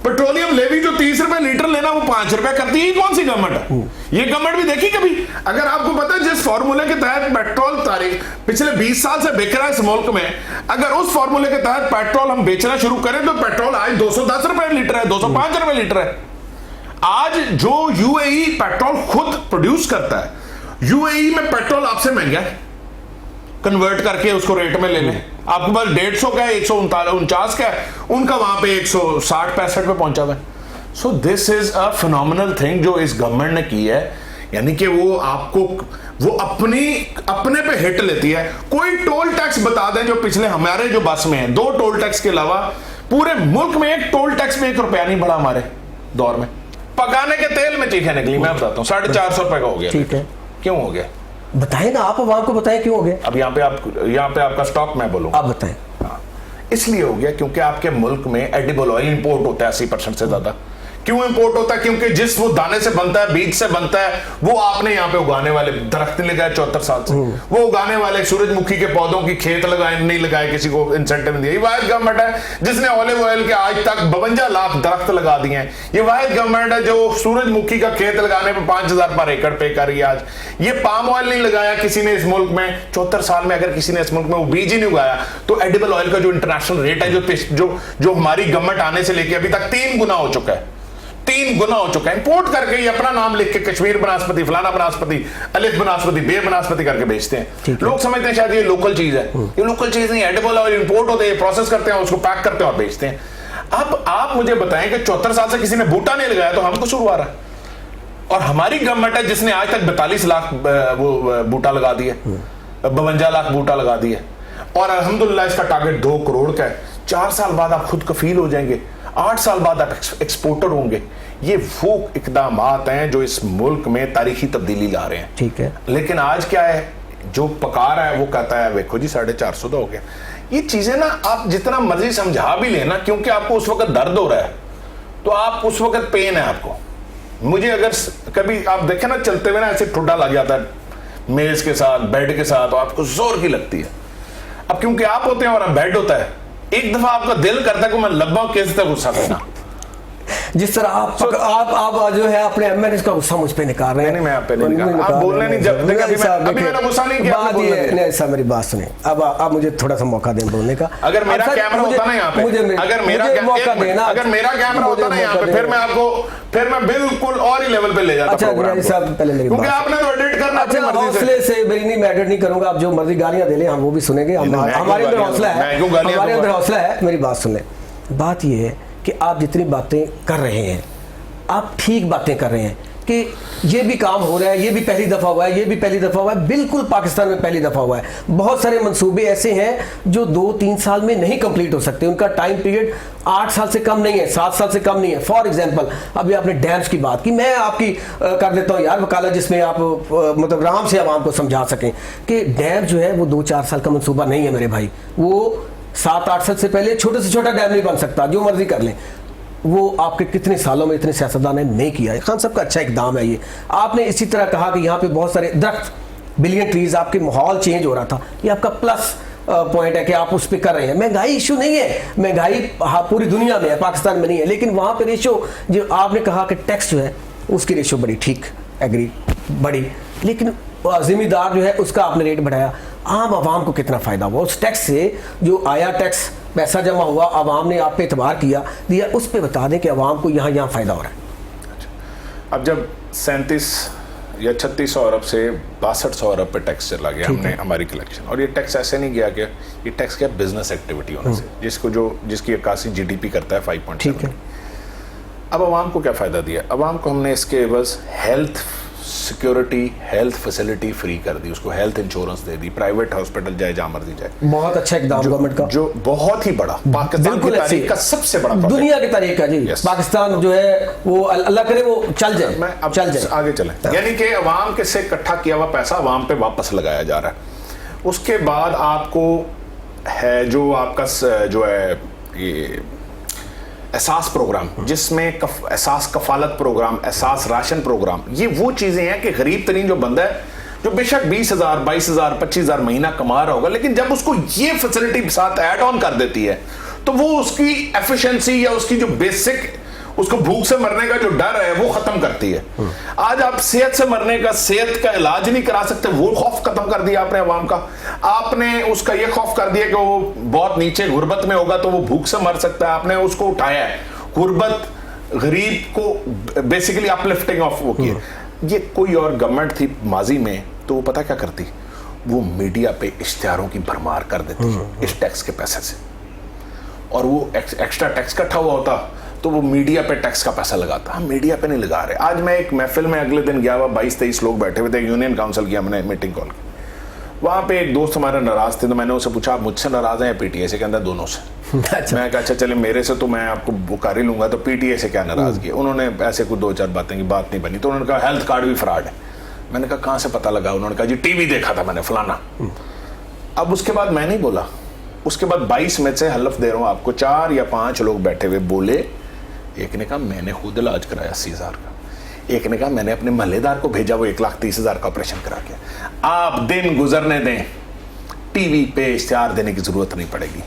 पेट्रोलियम लेवी जो 30 रुपए लीटर लेना वो 5 रुपए करती है। ये कौन सी गवर्नमेंट है? ये गवर्नमेंट भी देखी कभी? अगर आपको पता है जिस फॉर्मूले के तहत पेट्रोल तारीख पिछले 20 साल से बिक रहा है इस मुल्क में, अगर उस फॉर्मूले के तहत पेट्रोल हम बेचना शुरू करें तो पेट्रोल आज 210 रुपए लीटर है, 205 रुपए लीटर है। आज जो यूएई पेट्रोल खुद प्रोड्यूस करता है, यूएई में पेट्रोल आपसे महंगा है, कन्वर्ट करके उसको रेट में ले लें, आपके पास 150 का है, 149 का है, उनका वहां पे 160-65 पे पहुंचा हुआ है। So this is a phenomenal thing जो इस गवर्नमेंट ने की है, यानी कि वो आपको वो अपने पे हिट लेती है। कोई टोल टैक्स बता दें जो पिछले हमारे जो बस में है, 2 टोल टैक्स के अलावा पूरे मुल्क में एक टोल टैक्स में 1 रुपया नहीं बढ़ा हमारे दौर में। पकाने के तेल में चीखें निकली, मैं बताता हूँ, 450 रुपए का हो गया। ठीक है, क्यों हो गया बताए ना आप, आपको बताएं क्यों हो गया। अब यहाँ पे आपका स्टॉक मैं बोलूंगा, आप बताएं। हाँ, इसलिए हो गया क्योंकि आपके मुल्क में एडिबल ऑयल इंपोर्ट होता है 80% से ज्यादा। क्यों इंपोर्ट होता है? क्योंकि जिस वो दाने से बनता है, बीज से बनता है, वो आपने यहाँ पे उगाने वाले दरख्त नहीं लगाए 74 साल से, वो उगाने वाले सूरजमुखी के पौधों की खेत लगाए नहीं लगाए, किसी को इंसेंटिव नहीं दिया। ये वाहिद गवर्नमेंट है जिसने ऑलिव ऑयल के आज तक 52 लाख दरख्त लगा दिए हैं। ये वाहिद गवर्नमेंट है जो सूरजमुखी का खेत लगाने पर 5000 पर एकड़ पे कर रही है आज। ये पाम ऑयल नहीं लगाया किसी ने इस मुल्क में 74 साल में, अगर किसी ने इस मुल्क में वो बीज ही नहीं उगाया तो एडिबल ऑयल का जो इंटरनेशनल रेट है, जो हमारी गवर्नमेंट आने से लेकर अभी तक 3 गुना हो चुका है, 3 गुना हो चुका है। इंपोर्ट करके ये अपना नाम लिख के कश्मीर बनास्पति, फलाना बनास्पति, अलिफ बनास्पति, बे बनास्पति करके बेचते हैं। लोग समझते हैं शायद ये लोकल चीज है, ये लोकल चीज नहीं, एडिबल ऑयल इंपोर्ट होते हैं, प्रोसेस करते हैं, उसको पैक करते हैं और बेचते हैं। अब आप मुझे बताएं कि 74 साल से किसी ने बूटा नहीं लगाया तो हमको शुरू आ रहा है, और हमारी गवर्नमेंट है जिसने आज तक 42 लाख वो बूटा लगा दिए, 52 लाख बूटा लगा दिए, और अल्हम्दुलिल्लाह इसका टारगेट 2 करोड़ का है। 4 साल बाद आप खुद कफील हो जाएंगे, 8 साल बाद आप एक्सपोर्टर होंगे। ये वो इकदाम हैं जो इस मुल्क में तारीखी तब्दीली ला रहे हैं। ठीक है, लेकिन आज क्या है, जो पका रहा है वो कहता है देखो जी 450 तो हो गया। ये चीजें ना आप जितना मर्जी समझा भी लेना, क्योंकि आपको उस वक्त दर्द हो रहा है तो आप उस वक्त पेन है आपको। मुझे अगर कभी आप देखें ना चलते हुए ना ऐसे ठुड्डा लग जाता है मेज के साथ, बेड के साथ, तो आपको जोर की लगती है। अब क्योंकि आप होते हैं और बेड होता है, एक दफा आपका दिल करता है कि मैं लब्बा कैसे तक गुस्सा करना। जिस तरह आप जो है अपने एमएनएस का गुस्सा मुझ पे निकाल रहे हैं। नहीं, मैं आप पे नहीं निकाल, आप बोलने नहीं, जब तक अभी मैंने गुस्सा नहीं किया। बात ये है, नहीं साहब मेरी बात सुने, अब आप मुझे थोड़ा सा मौका दें बोलने का। अगर मेरा कैमरा होता ना यहाँ पे, अगर मेरा कैमरा होता ना यहाँ पे, फिर मैं बिल्कुल और ही लेवल पे ले जाता। अच्छा साहब पहले मेरी बात, क्योंकि आपने तो एडिट करना अपनी हौसले से, मेरी नहीं मैं एडिट नहीं करूंगा, आप जो मर्जी गालियां दे लें हम वो भी सुनेंगे, हमारे अंदर हौसला है, हमारे अंदर हौसला है। मेरी बात सुन लें, बात ये है कि आप जितनी बातें कर रहे हैं, आप ठीक बातें कर रहे हैं कि ये भी काम हो रहा है, ये भी पहली दफ़ा हुआ है, ये भी पहली दफ़ा हुआ है, बिल्कुल पाकिस्तान में पहली दफ़ा हुआ है। बहुत सारे मंसूबे ऐसे हैं जो 2-3 साल में नहीं कंप्लीट हो सकते, उनका टाइम पीरियड 8 साल से कम नहीं है, 7 साल से कम नहीं है। फॉर एग्जांपल अभी आपने डैम्स की बात की, मैं आपकी कर देता हूँ यार वकालत, जिसमें आप मतलब आराम से आवाम को समझा सकें कि डैम जो है वो 2-4 साल का मंसूबा नहीं है मेरे भाई। वो 7-8 साल से पहले छोटे से छोटा डैम नहीं बन सकता, जो मर्जी कर लें। वो आपके कितने सालों में इतने सियासतदान ने नहीं किया है। खान साहब का अच्छा इकदाम है ये। आपने इसी तरह कहा कि यहाँ पे बहुत सारे दरख्त, बिलियन ट्रीज, आपके माहौल चेंज हो रहा था, ये आपका प्लस पॉइंट है कि आप उस पर कर रहे हैं। महंगाई इशू नहीं है, महंगाई पूरी दुनिया में है, पाकिस्तान में नहीं है, लेकिन वहाँ पे रेशो जो आपने कहा कि टैक्स जो है उसकी रेशो बड़ी, ठीक एग्री बड़ी, लेकिन जिम्मेदार जो है उसका आपने रेट बढ़ाया। आम आवाम को कितना फ़ायदा हुआ उस टैक्स से? जो आया टैक्स, पैसा जमा हुआ, आवाम ने आप पे एतबार किया दिया, उस पर बता दें कि आवाम को यहाँ फ़ायदा हो रहा है। अच्छा, अब जब 37 या 3600 अरब से 6200 अरब पे टैक्स चला गया हमने हमारी कलेक्शन, और ये टैक्स ऐसे नहीं गया कि ये टैक्स क्या बिजनेस एक्टिविटी होने से, जिसकी 81 GDP करता है 5.7। अब आवाम को क्या फ़ायदा दिया? आवाम को हमने इसके एवज health security, health facility free कर दी, उसको हेल्थ इंश्योरेंस दे दी, प्राइवेट हॉस्पिटल जाए जहां मर्जी जाए। बहुत अच्छा इकदाम गवर्नमेंट का, जो बहुत ही बड़ा पाकिस्तान की तारीख का सबसे बड़ा दुनिया की तारीख का जी। पाकिस्तान जो है वो अल्लाह करे वो चल जाए, मैं अब चल जाए, आगे चले। यानी कि अवाम के से इकट्ठा किया हुआ पैसा अवाम पे वापस लगाया जा रहा है। उसके बाद आपको है जो आपका जो है ये एहसास प्रोग्राम, जिसमें एहसास कफालत प्रोग्राम, एहसास राशन प्रोग्राम, ये वो चीजें हैं कि गरीब तरीन जो बंदा है, जो बेशक 20,000, 22,000, 25,000 महीना कमा रहा होगा, लेकिन जब उसको ये फैसिलिटी साथ ऐड ऑन कर देती है तो वो उसकी एफिशिएंसी या उसकी जो बेसिक, उसको भूख से मरने का जो डर है वो खत्म करती है। आज आप सेहत से मरने का, सेहत का इलाज नहीं करा सकते, वो खौफ खत्म कर दिया आपने अवाम का। आपने उसका ये खौफ कर दिया कि वो बहुत नीचे गुर्बत में होगा तो वो भूख से मर सकता है, आपने उसको उठाया है। गुर्बत, गरीब को बेसिकली अपलिफ्टिंग ऑफ वो किया। ये कोई और गवर्नमेंट थी माजी में तो वो पता क्या करती, वो मीडिया पे इश्तिहारों की भरमार कर देती इस टैक्स के पैसे से, और वो एक्स्ट्रा टैक्स इकट्ठा हुआ होता तो वो मीडिया पे टैक्स का पैसा लगाता। हम मीडिया पे नहीं लगा रहे। आज मैं एक महफिल में अगले दिन गया हुआ, 22-23 लोग बैठे हुए थे, यूनियन काउंसिल की हमने मीटिंग कॉल की। वहाँ पे एक दोस्त हमारा नाराज थे, तो मैंने उससे पूछा आप मुझसे नाराज हैं या पीटीए से? कहता दोनों से। अच्छा। मैं कहा अच्छा चले मेरे से तो मैं आपको बुकार ही लूंगा, तो पीटीए से क्या नाराजगी? उन्होंने ऐसे कुछ 2-4 बातें की, बात नहीं बनी। तो उन्होंने कहा हेल्थ कार्ड भी फ्रॉड है। मैंने कहा कहाँ से पता लगा? उन्होंने कहा जी टीवी देखा था मैंने फलाना। अब उसके बाद मैं नहीं बोला। उसके बाद 22 में से हलफ दे रहा हूँ आपको, 4 या 5 लोग बैठे हुए बोले। एक ने कहा मैंने खुद इलाज कराया 80,000 का, एक ने कहा मैंने अपने महल्लेदार को भेजा, वो 1,30,000 का ऑपरेशन करा के। आप दिन गुजरने दें, टीवी पे इश्तिहार देने की जरूरत नहीं पड़ेगी।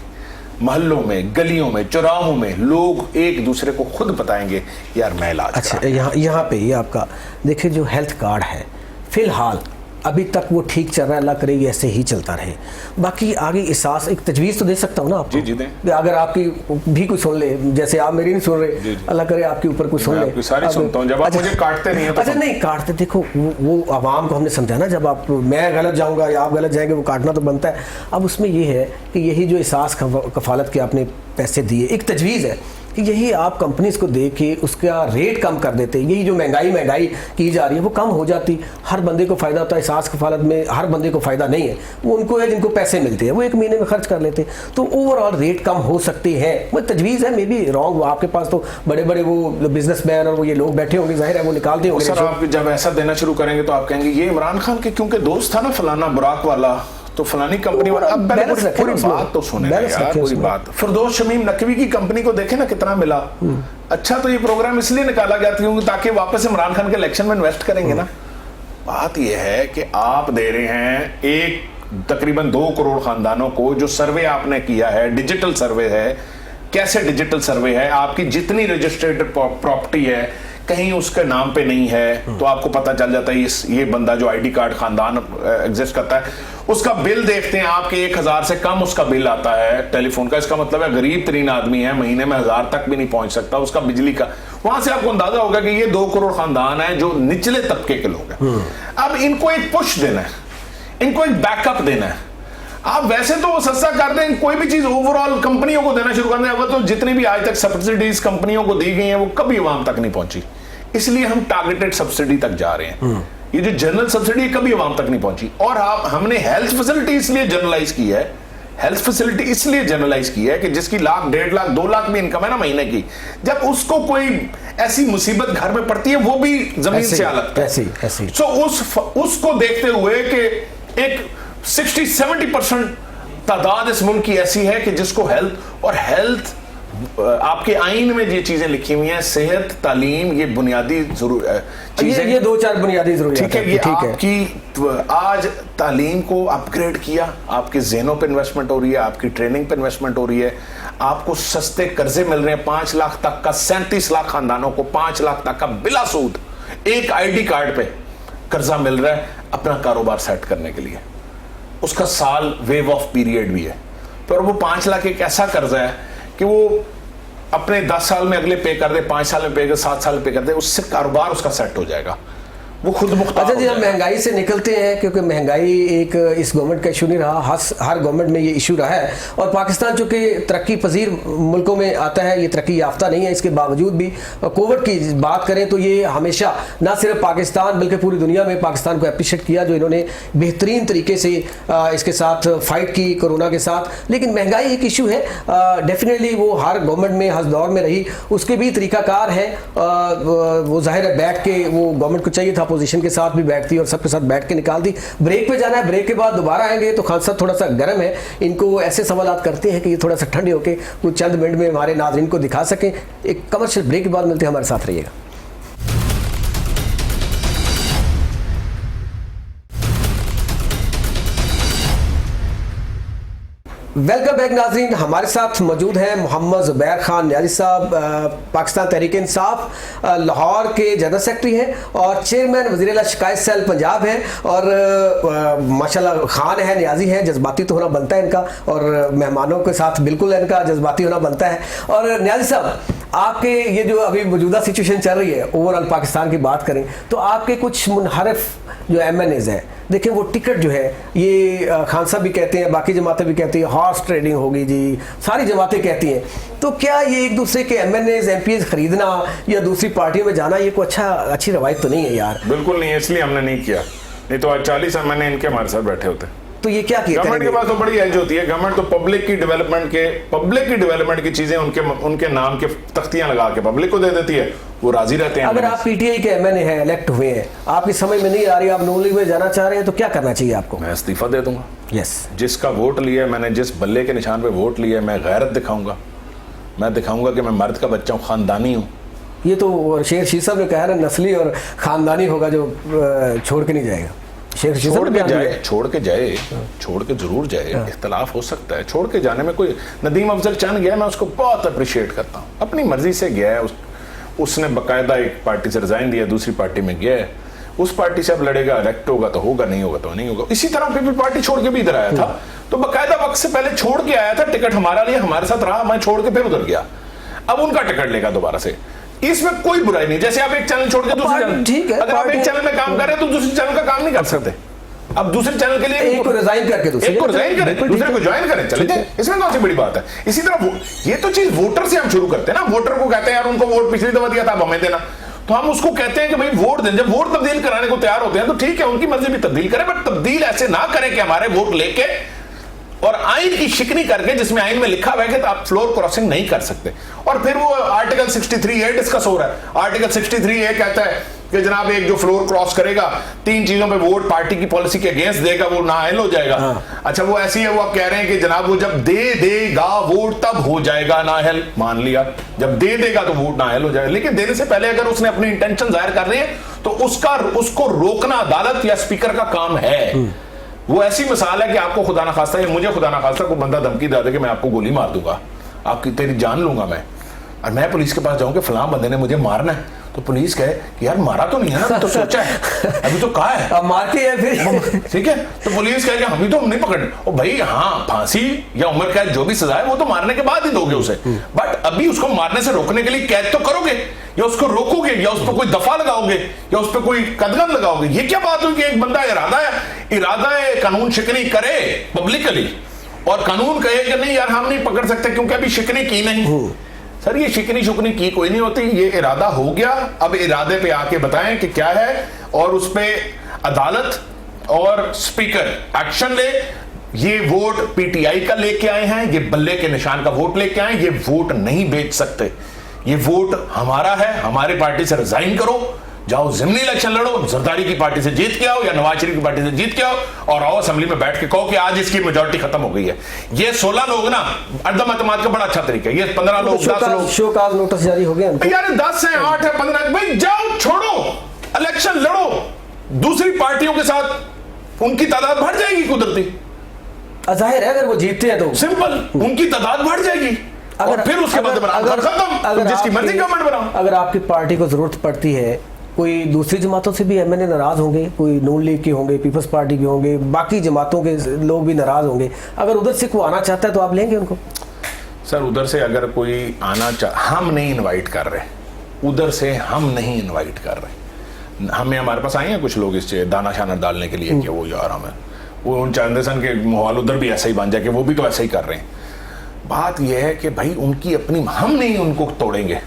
महल्लों में, गलियों में, चौराहों में लोग एक दूसरे को खुद बताएंगे यार मैं इलाज। अच्छा, यहाँ पे ये आपका देखिए जो हेल्थ कार्ड है फिलहाल अभी तक वो ठीक चल रहा है, अल्लाह करे ये ऐसे ही चलता रहे। बाकी आगे एहसास एक तजवीज़ तो दे सकता हूँ ना आपको। जी दें। अगर आपकी भी कुछ सुन ले, जैसे आप मेरी नहीं सुन रहे, अल्लाह करे आपके ऊपर कुछ सुन ले। सारी सुनता हूँ, जब आप मुझे काटते नहीं है तो। अच्छा नहीं काटते, देखो वो आवाम को हमने समझाना, जब आप मैं गलत जाऊँगा या आप गलत जाएंगे वो काटना तो बनता है। अब उसमें ये है कि यही जो एहसास कफालत के आपने पैसे दिए, एक तजवीज़ है कि यही आप कंपनीज को दे के उसका रेट कम कर देते, यही जो महंगाई की जा रही है वो कम हो जाती, हर बंदे को फ़ायदा होता है। एहसास कफालत में हर बंदे को फ़ायदा नहीं है, वो उनको है जिनको पैसे मिलते हैं, वो 1 महीने में खर्च कर लेते, तो ओवरऑल रेट कम हो सकते हैं। वो तजवीज़ है, मे बी रॉन्ग। आपके पास तो बड़े बड़े वो बिजनेसमैन और वो ये लोग बैठे होंगे, जाहिर है वो निकालते होंगे। सर आप जब ऐसा देना शुरू करेंगे तो आप कहेंगे ये इमरान खान के क्योंकि दोस्त था ना फलाना बुराक वाला, तो फलानी कंपनी वाला। अब पहले पूरी बात तो सुने यार, पूरी बात। फिरदौस शमीम नकवी की कंपनी को देखे ना कितना मिला। अच्छा तो ये प्रोग्राम इसलिए निकाला गया था ताकि वापस इमरान खान के इलेक्शन में इन्वेस्ट करेंगे ना। बात ये है कि आप दे रहे हैं एक तकरीबन 2 करोड़ खानदानों को, जो सर्वे आपने किया है, डिजिटल सर्वे है, कैसे डिजिटल सर्वे है, आपकी जितनी रजिस्टर्ड प्रॉपर्टी है कहीं उसके नाम पे नहीं है तो आपको पता चल जाता है ये बंदा जो आईडी कार्ड खानदान एग्जिस्ट करता है, उसका बिल देखते हैं आपके 1000 से कम उसका बिल आता है टेलीफोन का। इसका मतलब है गरीब तरीन आदमी है, महीने में 1000 तक भी नहीं पहुंच सकता, उसका बिजली का। वहां से आपको अंदाजा होगा कि ये 2 करोड़ खानदान है जो निचले तबके के लोग हैं। अब इनको एक पुश देना है, इनको एक बैकअप देना है। आप वैसे तो वो सस्ता कर दें, कोई भी चीज ओवरऑल कंपनियों को देना शुरू कर दें। अब तो जितनी भी आज तक सब्सिडीज कंपनियों को दी गई हैं वो कभी अवाम तक नहीं पहुंची, इसलिए हम टारगेटेड सब्सिडी तक जा रहे हैं। ये जो जनरल सब्सिडी कभी अवाम तक नहीं पहुंची। और हमने हेल्थ फैसिलिटी इसलिए जनरलाइज की है, हेल्थ फैसिलिटी इसलिए जनरलाइज की है कि जिसकी 1 लाख 1.5 लाख 2 लाख भी इनकम है ना महीने की, जब उसको कोई ऐसी मुसीबत घर में पड़ती है वो भी जमीन से अलग है। सो उसको देखते हुए कि एक 60-70% तादाद इस मुल्क की ऐसी है कि जिसको हेल्थ आपके आइन में ये चीजें लिखी हुई हैं, सेहत, तालीम, ये बुनियादी चीजें, ये 2-4 बुनियादी जरूरियात है। ये आपकी आज तालीम को अपग्रेड किया, आपके ज़हनों पे इन्वेस्टमेंट हो रही है, आपकी ट्रेनिंग पे इन्वेस्टमेंट हो रही है, आपको सस्ते कर्जे मिल रहे हैं 5 लाख तक का, 37 लाख खानदानों को 5 लाख तक का बिला सूद एक आईडी कार्ड पे कर्जा मिल रहा है अपना कारोबार सेट करने के लिए। उसका साल वेव ऑफ पीरियड भी है, पर वो 5 लाख एक ऐसा कर्जा है कि वो अपने 10 साल में अगले पे कर दे, 5 साल में पे कर, 7 साल में पे कर दे, उससे कारोबार उसका सेट हो जाएगा, वो खुद मुख्तार। अच्छा जी, हम महंगाई से निकलते हैं क्योंकि महंगाई एक इस गवर्नमेंट का इशू नहीं रहा, हर गवर्नमेंट में ये इशू रहा है। और पाकिस्तान चूँकि तरक्की पजीर मुल्कों में आता है, ये तरक्की याफ्ता नहीं है, इसके बावजूद भी कोविड की बात करें तो ये हमेशा ना सिर्फ पाकिस्तान बल्कि पूरी दुनिया में पाकिस्तान को अप्रिशिएट किया जो इन्होंने बेहतरीन तरीके से इसके साथ फाइट की कोरोना के साथ। लेकिन महंगाई एक इशू है, डेफिनेटली वो हर गवर्नमेंट में हर दौर में रही, उसके भी तरीकाकार है। वो जाहिर है बैठ के वो गवर्नमेंट को चाहिए था अपोजिशन के साथ भी बैठती और सबके साथ बैठ के निकाल दी। ब्रेक पे जाना है, ब्रेक के बाद दोबारा आएंगे तो खान साहब थोड़ा सा गर्म है, इनको ऐसे सवाल करते हैं कि ये थोड़ा सा ठंडे होकर कुछ चंद मिनट में हमारे नाज़रीन को दिखा सकें। एक कमर्शियल ब्रेक के बाद मिलते हैं, हमारे साथ रहिएगा। वेलकम बैक नाज़रीन, हमारे साथ मौजूद हैं मोहम्मद ज़ुबैर खान न्याज़ी साहब, पाकिस्तान तहरीक इंसाफ लाहौर के जनरल सेक्रेटरी हैं और चेयरमैन वज़ीर शिकायत सेल पंजाब हैं। और माशाल्लाह खान है, न्याज़ी हैं, जज्बाती तो होना बनता है इनका, और मेहमानों के साथ बिल्कुल इनका जज्बाती होना बनता है। और न्याज़ी साहब, आपके ये जो अभी मौजूदा सिचुएशन चल रही है ओवरऑल पाकिस्तान की बात करें तो आपके कुछ मुनहरफ जो MNAs हैं, देखिए वो टिकट जो है ये खान साहब भी कहते हैं, बाकी जमातें भी कहती हैं हॉर्स ट्रेडिंग होगी जी, सारी जमातें कहती हैं। तो क्या ये एक दूसरे के MNAs MPs खरीदना या दूसरी पार्टियों में जाना ये कोई अच्छी रवायत तो नहीं है यार? बिल्कुल नहीं है, इसलिए हमने नहीं किया, नहीं तो आज 40 MNA इनके हमारे साथ बैठे होते। तो ये क्या किया? गवर्नमेंट के पास तो बड़ी एज होती है, गवर्नमेंट तो पब्लिक की डेवलपमेंट की चीजें उनके नाम के तख्तियां लगा के पब्लिक को दे देती है, वो राजी रहते हैं। अगर आप PTI के MNA हैं, इलेक्ट हुए हैं, आपकी समझ में नहीं आ रही, आप नून लीग में जाना चाह रहे हैं, तो क्या करना चाहिए आपको? मैं इस्तीफा दे दूंगा। यस, जिसका वोट लिया, मैंने जिस बल्ले के निशान पे वोट लिया, मैं गैरत दिखाऊंगा, मैं दिखाऊंगा कि मैं मर्द का बच्चा हूँ, खानदानी हूँ। ये तो शेर शीर साहब ने कहा ना, नस्ली और खानदानी होगा जो छोड़ के नहीं जाएगा। छोड़ के जरूर जाए, इख्तलाफ हो सकता है, छोड़ के जाने में कोई, नदीम अफजल चंद गया, मैं उसको बहुत अप्रिशिएट करता हूँ, अपनी मर्जी से गया है, उसने बाकायदा एक पार्टी से रिजाइन दिया, दूसरी पार्टी में गया है, उस पार्टी से अब लड़ेगा, इलेक्ट होगा तो होगा, नहीं होगा तो नहीं होगा। इसी तरह पीपल पार्टी छोड़ के भी इधर आया था, तो बाकायदा वक्त से पहले छोड़ के आया था, टिकट हमारा लिए, हमारे साथ रहा, मैं छोड़ के फिर उधर गया, अब उनका टिकट लेगा दोबारा से, इसमें कोई बुराई नहीं। जैसे आप एक चैनल छोड़ के दूसरे चैनल, ठीक है, अगर आप एक चैनल में काम कर रहे हैं तो दूसरे चैनल का काम नहीं कर सकते, अब दूसरे चैनल के लिए एक को रिजाइन करके दूसरे को ज्वाइन करें, चले जाए, इसमें कौन सी बड़ी बात है। इसी तरह ये तो चीज वोटर से हम शुरू करते हैं ना, वोटर को कहते हैं यार उनको वोट पिछली दफा दिया था, अब हमें देना, तो हम उसको कहते हैं कि भाई वोट दें। जब वोट तब्दील कराने को तैयार होते हैं तो ठीक है, उनकी मर्जी भी तब्दील करें, बट तब्दील ऐसे ना करें कि हमारे वोट लेके और आइन की शिकनी करके, जिसमें आइन में लिखा हुआ है कि आप फ्लोर क्रॉसिंग नहीं कर सकते। और फिर वो आर्टिकल 63A डिस्कस हो रहा है। आर्टिकल 63A कहता है कि जनाब एक जो फ्लोर क्रॉस करेगा 3 चीजों पे वोट पार्टी की पॉलिसी के अगेंस्ट देगा, वो नाअहल हो जाएगा। अच्छा, वो ऐसी है, वो आप कह रहे हैं कि जनाब वो जब दे देगा वोट तब हो जाएगा नाअहल, मान लिया, जब दे देगा तो वोट नाअहल हो जाएगा, लेकिन देने से पहले अगर उसने अपनी इंटेंशन जाहिर कर रही है तो उसको रोकना अदालत या स्पीकर का काम है। वो ऐसी मिसाल है कि आपको खुदा ना खास्ता या मुझे खुदा ना खास्ता कोई बंदा धमकी दे दे कि मैं आपको गोली मार दूंगा, आपकी तेरी जान लूंगा मैं, और मैं पुलिस के पास जाऊं कि फलां बंदे ने मुझे मारना है, तो पुलिस कहे कि यार मारा तो नहीं है ना, अभी तो सोचा है, अभी तो कहा है, अब मार के है फिर ठीक है, तो पुलिस कहे कि हम तो हम नहीं पकड़, ओ भाई हाँ फांसी या उम्र कैद जो भी सजा है वो तो मारने के बाद ही दोगे उसे, बट अभी उसको मारने से रोकने के लिए कैद तो करोगे, या उसको रोकोगे, या उस पर कोई दफा लगाओगे, या उस पर कोई कदगन लगाओगे। ये क्या बात हुई कि एक बंदा इरादा है कानून शिकनी करे पब्लिकली, और कानून कहे कि नहीं यार हम नहीं पकड़ सकते क्योंकि अभी शिकनी की नहीं। सर ये शिकनी शुकनी की कोई नहीं होती, ये इरादा हो गया, अब इरादे पे आके बताएं कि क्या है, और उस पे अदालत और स्पीकर एक्शन ले। ये वोट पीटीआई का लेके आए हैं, ये बल्ले के निशान का वोट लेके आए, ये वोट नहीं बेच सकते, ये वोट हमारा है, हमारे पार्टी से रिजाइन करो, जाओ जिमनी इलेक्शन लड़ो, जरदारी की पार्टी से जीत के आओ या नवाज शरीफ की पार्टी से जीत के आओ, और आओ असेंबली में बैठ के कहो कि आज इसकी मेजोरिटी खत्म हो गई है। ये 16 लोग ना अदम अतमाद का बड़ा अच्छा तरीका है, ये 15 लोग 10 लोग शो काज नोटिस जारी हो गया यार, 10 है 8 है 15, भाई जाओ छोड़ो, इलेक्शन लड़ो दूसरी पार्टियों के साथ, उनकी तादाद बढ़ जाएगी कुदरती, जाहिर है अगर वो जीतते हैं तो सिंपल उनकी तादाद बढ़ जाएगी, और फिर उसके बाद खत्म, जिसकी मर्जी गवर्नमेंट बनाओ। अगर आपकी पार्टी को जरूरत पड़ती है, कोई दूसरी जमातों से भी एमएनए नाराज होंगे, कोई नून लीग के होंगे, पीपल्स पार्टी के होंगे, बाकी जमातों के लोग भी नाराज होंगे, अगर उधर से कोई आना चाहता है तो आप लेंगे उनको? सर उधर से अगर कोई आना हम नहीं इनवाइट कर रहे, उधर से हम नहीं इनवाइट कर रहे, हमें हमारे पास आए हैं कुछ लोग इस दाना शाना डालने के लिए कि वो यार हमें वो उन चंदेसन के माहौल उधर भी ऐसा ही बन जाए कि वो भी तो ऐसा ही कर रहे हैं। बात यह है कि भाई उनकी अपनी, हम नहीं उनको तोड़ेंगे।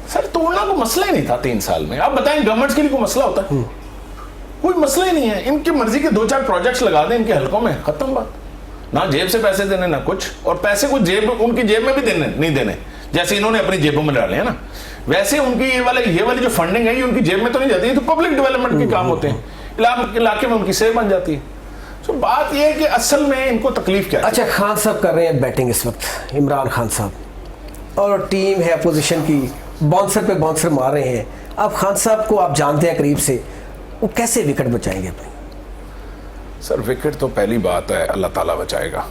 सर तोड़ना कोई मसला ही नहीं था 3 साल में, आप बताएं गवर्नमेंट के लिए कोई मसला होता है? कोई मसला ही नहीं है, इनकी मर्जी के 2-4 प्रोजेक्ट्स लगा दें इनके हलकों में, खत्म बात, ना जेब से पैसे देने ना कुछ, और पैसे को जेब उनकी जेब में भी देने नहीं देने, जैसे इन्होंने अपनी जेबों में डाले हैं ना, वैसे उनकी ये वाली जो फंडिंग है ये उनकी जेब में तो नहीं जाती, तो पब्लिक डेवलपमेंट के काम होते हैं, इलाके में उनकी सेव बन जाती है। तो बात यह है कि असल में इनको तकलीफ क्या है। अच्छा, खान साहब कर रहे हैं बैटिंग इस वक्त, इमरान खान साहब, और टीम है अपोजिशन की, बाउंसर पे बाउंसर मार रहे हैं। अब खान साहब को आप जानते हैं करीब से, वो कैसे विकेट बचाएंगे अपनी? सर विकेट तो पहली बात है अल्लाह ताला बचाएगा,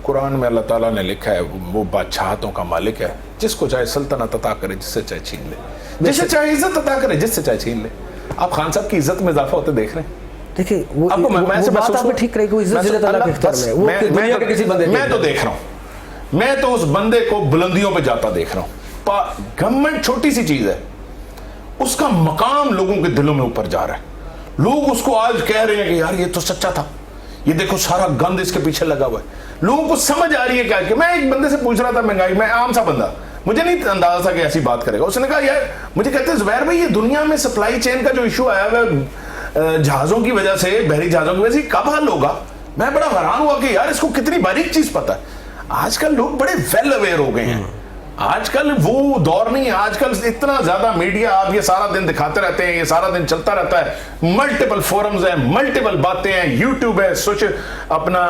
कुरान में अल्लाह ताला ने लिखा है वो बादशाहतों का मालिक है, जिसको चाहे सल्तनत अता करे, जिससे चाहे छीन ले, जिससे चाहे इज्जत अता करे, जिससे चाहे छीन ले। आप खान साहब की इज्जत में इजाफा होते देख रहे हैं। देखिए वो बात आपको ठीक रहेगी, इज्जत जिल्लत अल्लाह के इख्तियार में है, वो दुनिया के किसी बंदे मैं तो देख रहा हूँ, मैं तो उस बंदे को बुलंदियों पे जाता देख रहा हूँ। गवर्नमेंट छोटी सी चीज है, उसका मकाम लोगों के दिलों में ऊपर जा रहा है, लोग उसको आज कह रहे हैं कि यार ये तो सच्चा था, ये देखो सारा गंद इसके पीछे लगा हुआ है, लोगों को समझ आ रही है क्या कि मैं एक बंदे से पूछ रहा था महंगाई, मैं आम सा बंदा, मुझे नहीं अंदाजा था कि ऐसी बात करेगा, उसने कहा यार मुझे कहते हैं ज़ुबैर भाई ये दुनिया में सप्लाई चेन का जो इशू आया है जहाजों की वजह से, बहरी जहाजों की वजह से, कब हल होगा? मैं बड़ा हैरान हुआ कि यार इसको कितनी बारीक चीज पता है। आजकल लोग बड़े वेल अवेयर हो गए हैं, आजकल वो दौर नहीं है, आजकल इतना ज्यादा मीडिया, आप ये सारा दिन दिखाते रहते हैं, ये सारा दिन चलता रहता है, मल्टीपल फोरम्स हैं, मल्टीपल बातें हैं, यूट्यूब है, सोशल अपना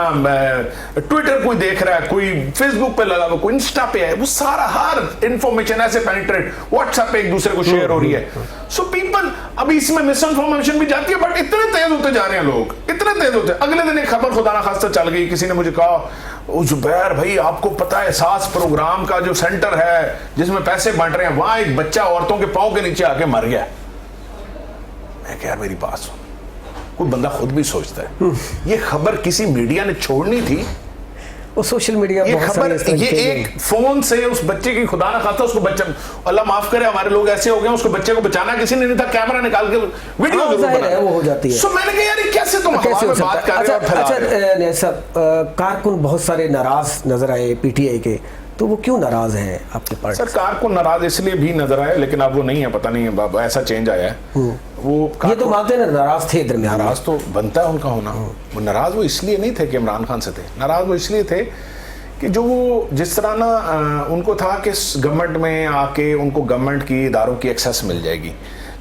ट्विटर कोई देख रहा है, कोई फेसबुक पे लगा हुआ, कोई इंस्टा पे है, वो सारा हर इंफॉर्मेशन ऐसे पेनिट्रेट, व्हाट्सएप पे एक दूसरे को शेयर हो रही है। सो पीपल, अभी इसमें मिस इन्फॉर्मेशन भी जाती है, बट इतने तेज होते जा रहे हैं लोग, इतने तेज होते हैं। अगले दिन एक खबर खुदा ना खास्ता चल गई, किसी ने मुझे कहा ज़ुबैर भाई आपको पता है सास प्रोग्राम का जो सेंटर है जिसमें पैसे बांट रहे हैं, वहां एक बच्चा औरतों के पांव के नीचे आके मर गया। मैं कह यार मेरी बात सुन, कोई बंदा खुद भी सोचता है, ये खबर किसी मीडिया ने छोड़नी थी, वो सोशल मीडिया ये खबर, ये एक फोन से उस बच्चे की खुदा ना खाता, उसको बच्चा, अल्लाह माफ करे हमारे लोग ऐसे हो गए, उसको बच्चे को बचाना किसी ने नहीं था, कैमरा निकाल के वीडियो जरूर बना, वो हो जाती है। सो मैंने कहा यार कैसे तुम हवा में बात कर रहे हो। अच्छा साहब, कारकुन बहुत सारे नाराज नजर आए पीटीआई के, तो वो क्यों नाराज हैं आपके पार्टी? सर कारकुन नाराज इसलिए भी नजर आए, लेकिन अब वो नहीं है, पता नहीं है ऐसा चेंज आया है। वो ये तो मानते हैं नाराज थे, दरमियान नाराज तो बनता है उनका होना। वो नाराज वो इसलिए नहीं थे कि इमरान खान से थे, नाराज वो इसलिए थे कि जो वो जिस तरह ना उनको था कि गवर्नमेंट में आके उनको गवर्नमेंट की इदारों की एक्सेस मिल जाएगी,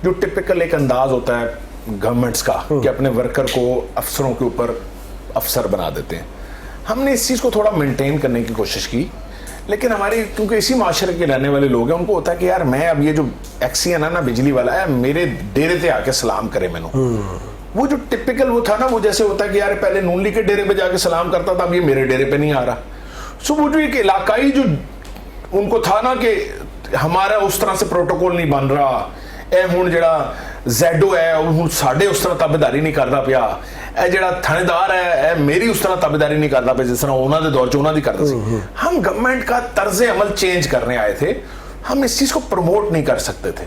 जो टिपिकल एक अंदाज होता है गवर्नमेंट्स का कि अपने वर्कर को अफसरों के ऊपर अफसर बना देते हैं। हमने इस चीज़ को थोड़ा मेंटेन करने की कोशिश की, लेकिन हमारे क्योंकि इसी माशरे के रहने वाले लोग हैं, उनको होता है कि यार मैं अब ये जो एक्सीएन है ना बिजली वाला है, मेरे डेरे पे आके सलाम करे मैंने। वो जो टिपिकल वो था ना, वो जैसे होता है कि यार पहले नून लीग के डेरे पे जाके सलाम करता था, अब ये मेरे डेरे पे नहीं आ रहा। सो वो जो एक इलाकाई जो उनको था ना कि हमारा उस तरह से प्रोटोकॉल नहीं बन रहा, ए हुण जिहड़ा जैडो है हुण साडे उस तरह ताबेदारी नहीं करदा पिया, ए जिहड़ा थानेदार है ए मेरी उस तरह ताबेदारी नहीं करदा पिया जिस तरह उन्होंने दौर च उन्होंने करदा सी। हम गवर्नमेंट का तर्ज अमल चेंज करने आए थे, हम इस चीज को प्रमोट नहीं कर सकते थे।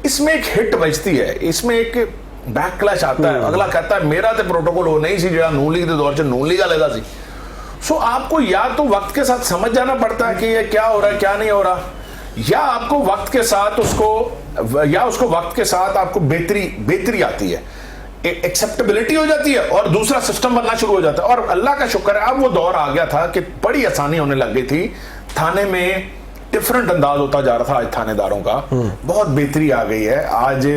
इसमें एक हिट बजती है, इसमें एक बैकक्लैश आता है, अगला कहता है मेरा तो प्रोटोकॉल हो नहीं सी जिहड़ा नून लीग के दौर च नून लीग वाले दा सी। सो आपको या तो वक्त के साथ समझ जाना पड़ता है कि ये क्या हो रहा है क्या नहीं हो रहा, या आपको वक्त के साथ उसको वक्त के साथ आपको बेहतरी आती है, एक्सेप्टेबिलिटी हो जाती है और दूसरा सिस्टम बनना शुरू हो जाता है। और अल्लाह का शुक्र है अब वो दौर आ गया था कि बड़ी आसानी होने लग गई थी, थाने में डिफरेंट अंदाज होता जा रहा था, आज थानेदारों का बहुत बेहतरी आ गई है। आज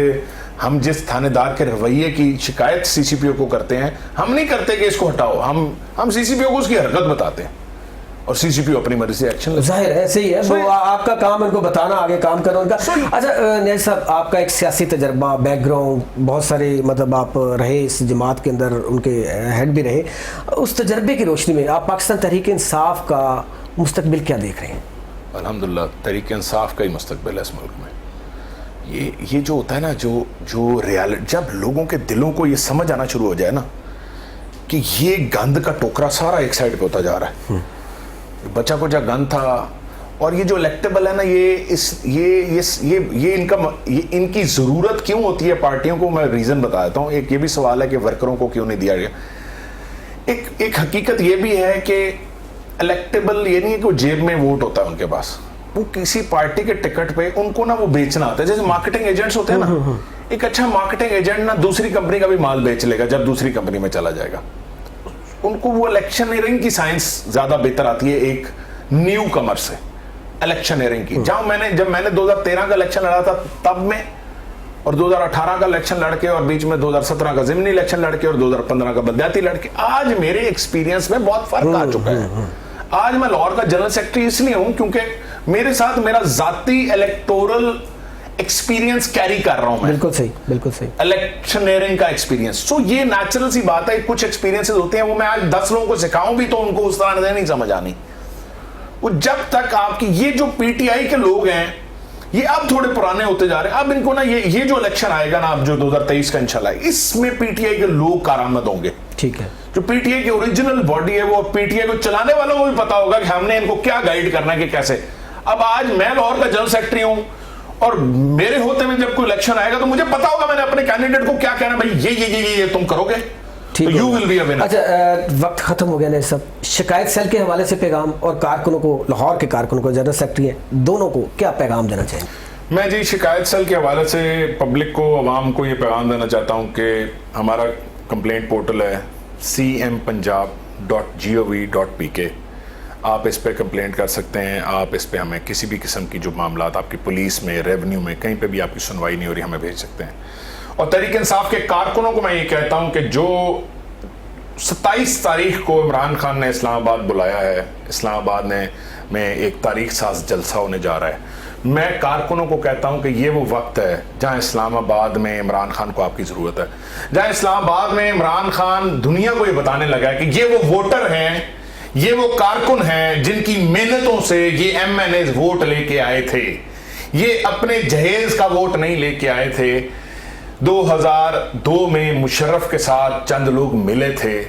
हम जिस थानेदार के रवैये की शिकायत सीसीपीओ को करते हैं, हम नहीं करते कि इसको हटाओ, हम सीसीपीओ को उसकी हरकत बताते हैं और सीसीपीओ अपनी मर्जी से एक्शन लेता है। जाहिर है, सही है, वो आपका काम इनको बताना, आगे काम करो उनका। अच्छा न्याज़ साहब, आपका एक सियासी तजर्बा, बैकग्राउंड, बहुत सारे मतलब आप रहे इस जमात के अंदर, उनके हेड भी रहे, उस तजर्बे की रोशनी में आप पाकिस्तान तहरीक इंसाफ का मुस्तकबिल क्या देख रहे हैं? अल्हम्दुलिल्लाह तहरीक इंसाफ का ही मुस्तकबिल है इस मुल्क में। ये जो होता है ना, जो रियलिटी, जब लोगों के दिलों को ये समझ आना शुरू हो जाए ना कि ये गंद का टोकरा सारा एक साइड पे होता जा रहा है, बचा कुचा गंद था, और ये जो इलेक्टेबल है ना, ये इनकी जरूरत क्यों होती है पार्टियों को, मैं रीजन बता देता हूँ। एक ये भी सवाल है कि वर्करों को क्यों नहीं दिया गया। एक हकीकत ये भी है कि इलेक्टेबल ये नहीं है कि वो जेब में वोट होता है उनके पास, वो किसी पार्टी के टिकट पे उनको ना वो बेचना आता है। जैसे मार्केटिंग एजेंट्स होते हैं ना, एक अच्छा मार्केटिंग एजेंट ना दूसरी कंपनी का भी माल बेच लेगा जब दूसरी कंपनी में चला जाएगा। उनको वो इलेक्शनियरिंग की साइंस ज्यादा बेहतर आती है एक न्यू कमर से, इलेक्शनियरिंग की। जब मैंने 2013 का इलेक्शन लड़ा था तब में, और 2018 का इलेक्शन लड़के, और बीच में 2017 का ज़िमनी इलेक्शन लड़के, और 2015 का बलदियाती लड़के, आज मेरे एक्सपीरियंस में बहुत फर्क आ चुका है। आज मैं लाहौर का जनरल सेक्रेटरी इसलिए हूं क्योंकि मेरे साथ मेरा जाती इलेक्टोरल एक्सपीरियंस कैरी कर रहा हूं मैं। बिल्कुल सही, बिल्कुल सही, इलेक्शनियरिंग का एक्सपीरियंस। सो ये नेचुरल सी बात है, कुछ एक्सपीरियंसेस होते हैं वो मैं आज 10 लोगों को सिखाऊं भी तो उनको उस तरह से नहीं समझ आनी। वो जब तक आपकी ये जो पीटीआई के लोग हैं ये अब थोड़े पुराने होते जा रहे हैं, अब इनको ना ये जो इलेक्शन आएगा ना, अब जो 2023 का इंशाल्लाह, इसमें पीटीआई के लोग कारआमद होंगे। ठीक है, जो पीटीआई की ओरिजिनल बॉडी है, वो पीटीआई को चलाने वालों को भी पता होगा कि हमने इनको क्या गाइड करना है कि कैसे। अब आज मैं लाहौर का जनरल सेक्रेटरी हूं और मेरे होते में जब कोई इलेक्शन आएगा तो मुझे पता होगा मैंने अपने कैंडिडेट को क्या कहना, भाई ये तुम करोगे तो you will be a winner. अच्छा, वक्त खत्म हो गया ना सब। शिकायत सेल के हवाले से पैगाम, और कारकुनों को, लाहौर के कारकुनों को, जनरल सेक्रेटरी हैं, दोनों को क्या पैगाम देना चाहिए? मैं जी शिकायत सेल के हवाले से पब्लिक को, आवाम को ये पैगाम देना चाहता हूँ कि हमारा कंप्लेंट पोर्टल है cmpunjab.gov.pk, आप इस पे कंप्लेंट कर सकते हैं। आप इस पे हमें किसी भी किस्म की जो मामला आपकी पुलिस में, रेवेन्यू में, कहीं पे भी आपकी सुनवाई नहीं हो रही, हमें भेज सकते हैं। और तहरीक इंसाफ के कारकुनों को मैं ये कहता हूं कि जो 27 तारीख को इमरान खान ने इस्लामाबाद बुलाया है, इस्लामाबाद में एक तारीख साज जलसा होने जा रहा है, मैं कारकुनों को कहता हूं कि ये वो वक्त है जहां इस्लामाबाद में इमरान खान को आपकी जरूरत है, जहां इस्लामाबाद में इमरान खान दुनिया को ये बताने लगा है कि ये वो वोटर हैं, ये वो कारकुन हैं जिनकी मेहनतों से ये एमएनए वोट लेके आए थे, ये अपने जहेज का वोट नहीं लेके आए थे। 2002 में मुशर्रफ के साथ चंद लोग मिले थे,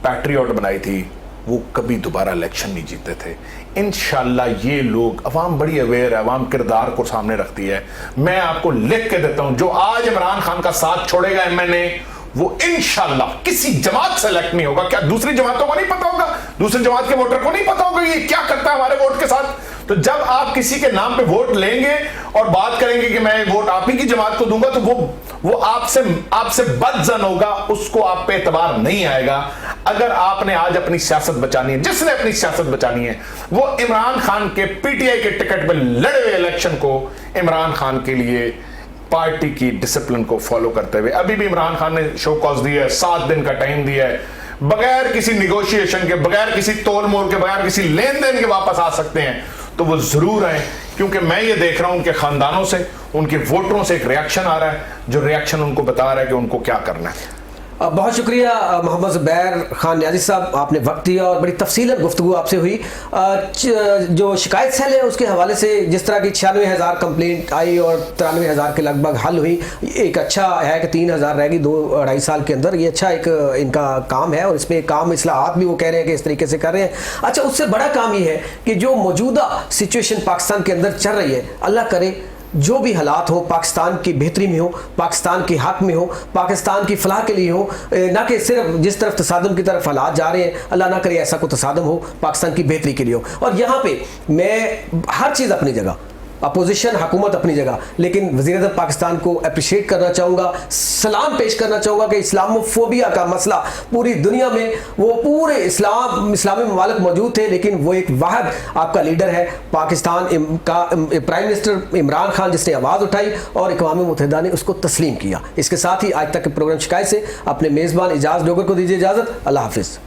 पैट्रियट बनाई थी, वो कभी दोबारा इलेक्शन नहीं जीते थे। इंशाल्लाह ये लोग, अवाम बड़ी अवेयर है, अवाम किरदार को सामने रखती है। मैं आपको लिख के देता हूं, जो आज इमरान खान का साथ छोड़ेगा एमएनए, वो इंशाल्लाह किसी जमात से इलेक्ट नहीं होगा। क्या दूसरी जमातों को नहीं पता होगा, दूसरी जमात के वोटर को नहीं पता होगा ये क्या करता है हमारे वोट के साथ? तो जब आप किसी के नाम पे वोट लेंगे और बात करेंगे कि मैं वोट आप ही की जमात को दूंगा, तो वो आपसे बदजन होगा, उसको आप पे एतबार नहीं आएगा। अगर आपने आज अपनी सियासत बचानी है, जिसने अपनी सियासत बचानी है वो इमरान खान के पीटीआई के टिकट पे लड़े हुए इलेक्शन को इमरान खान के लिए पार्टी की डिसिप्लिन को फॉलो करते हुए, अभी भी इमरान खान ने शो कॉज दिया है, 7 दिन का टाइम दिया है, बगैर किसी निगोशिएशन के, बगैर किसी तोल मोल के, बगैर किसी लेन देन के वापस आ सकते हैं, तो वो जरूर आए। क्योंकि मैं ये देख रहा हूं उनके खानदानों से, उनके वोटरों से एक रिएक्शन आ रहा है, जो रिएक्शन उनको बता रहा है कि उनको क्या करना है। बहुत शुक्रिया मोहम्मद ज़ुबैर खान नियाज़ी साहब, आपने वक्त दिया और बड़ी तफसीलन गुफ्तगू आपसे हुई। जो शिकायत सेल है उसके हवाले से जिस तरह की 96,000 कंप्लेंट आई और 93,000 के लगभग हल हुई, एक अच्छा है कि 3,000 रहेगी 2-2.5 साल के अंदर। ये अच्छा एक इनका काम है और इस पर काम इस्लाहात भी वो कह रहे हैं कि इस तरीके से कर रहे हैं। अच्छा, उससे बड़ा काम ये है कि जो मौजूदा सिचुएशन पाकिस्तान के अंदर चल रही है, अल्लाह करे जो भी हालात हो पाकिस्तान की बेहतरी में हो, पाकिस्तान के हक में हो, पाकिस्तान की फलाह के लिए हो, ना कि सिर्फ जिस तरफ तसादम की तरफ हालात जा रहे हैं, अल्लाह ना करे ऐसा कोई तसादम हो, पाकिस्तान की बेहतरी के लिए हो। और यहाँ पे मैं हर चीज़ अपनी जगह, अपोजिशन हुकूमत अपनी जगह, लेकिन वज़ीर-ए-आज़म पाकिस्तान को अप्रिशिएट करना चाहूँगा, सलाम पेश करना चाहूँगा कि इस्लामोफोबिया का मसला पूरी दुनिया में, वो पूरे इस्लामी ममालिक मौजूद थे, लेकिन वो एक वाहिद आपका लीडर है पाकिस्तान का प्राइम मिनिस्टर इमरान खान, जिसने आवाज़ उठाई और अक़वाम मुत्तहिदा ने उसको तस्लीम किया। इसके साथ ही आज तक के प्रोग्राम शिकायत से अपने मेज़बान इजाज़ डोगर को दीजिए इजाज़त। अल्लाह हाफिज़।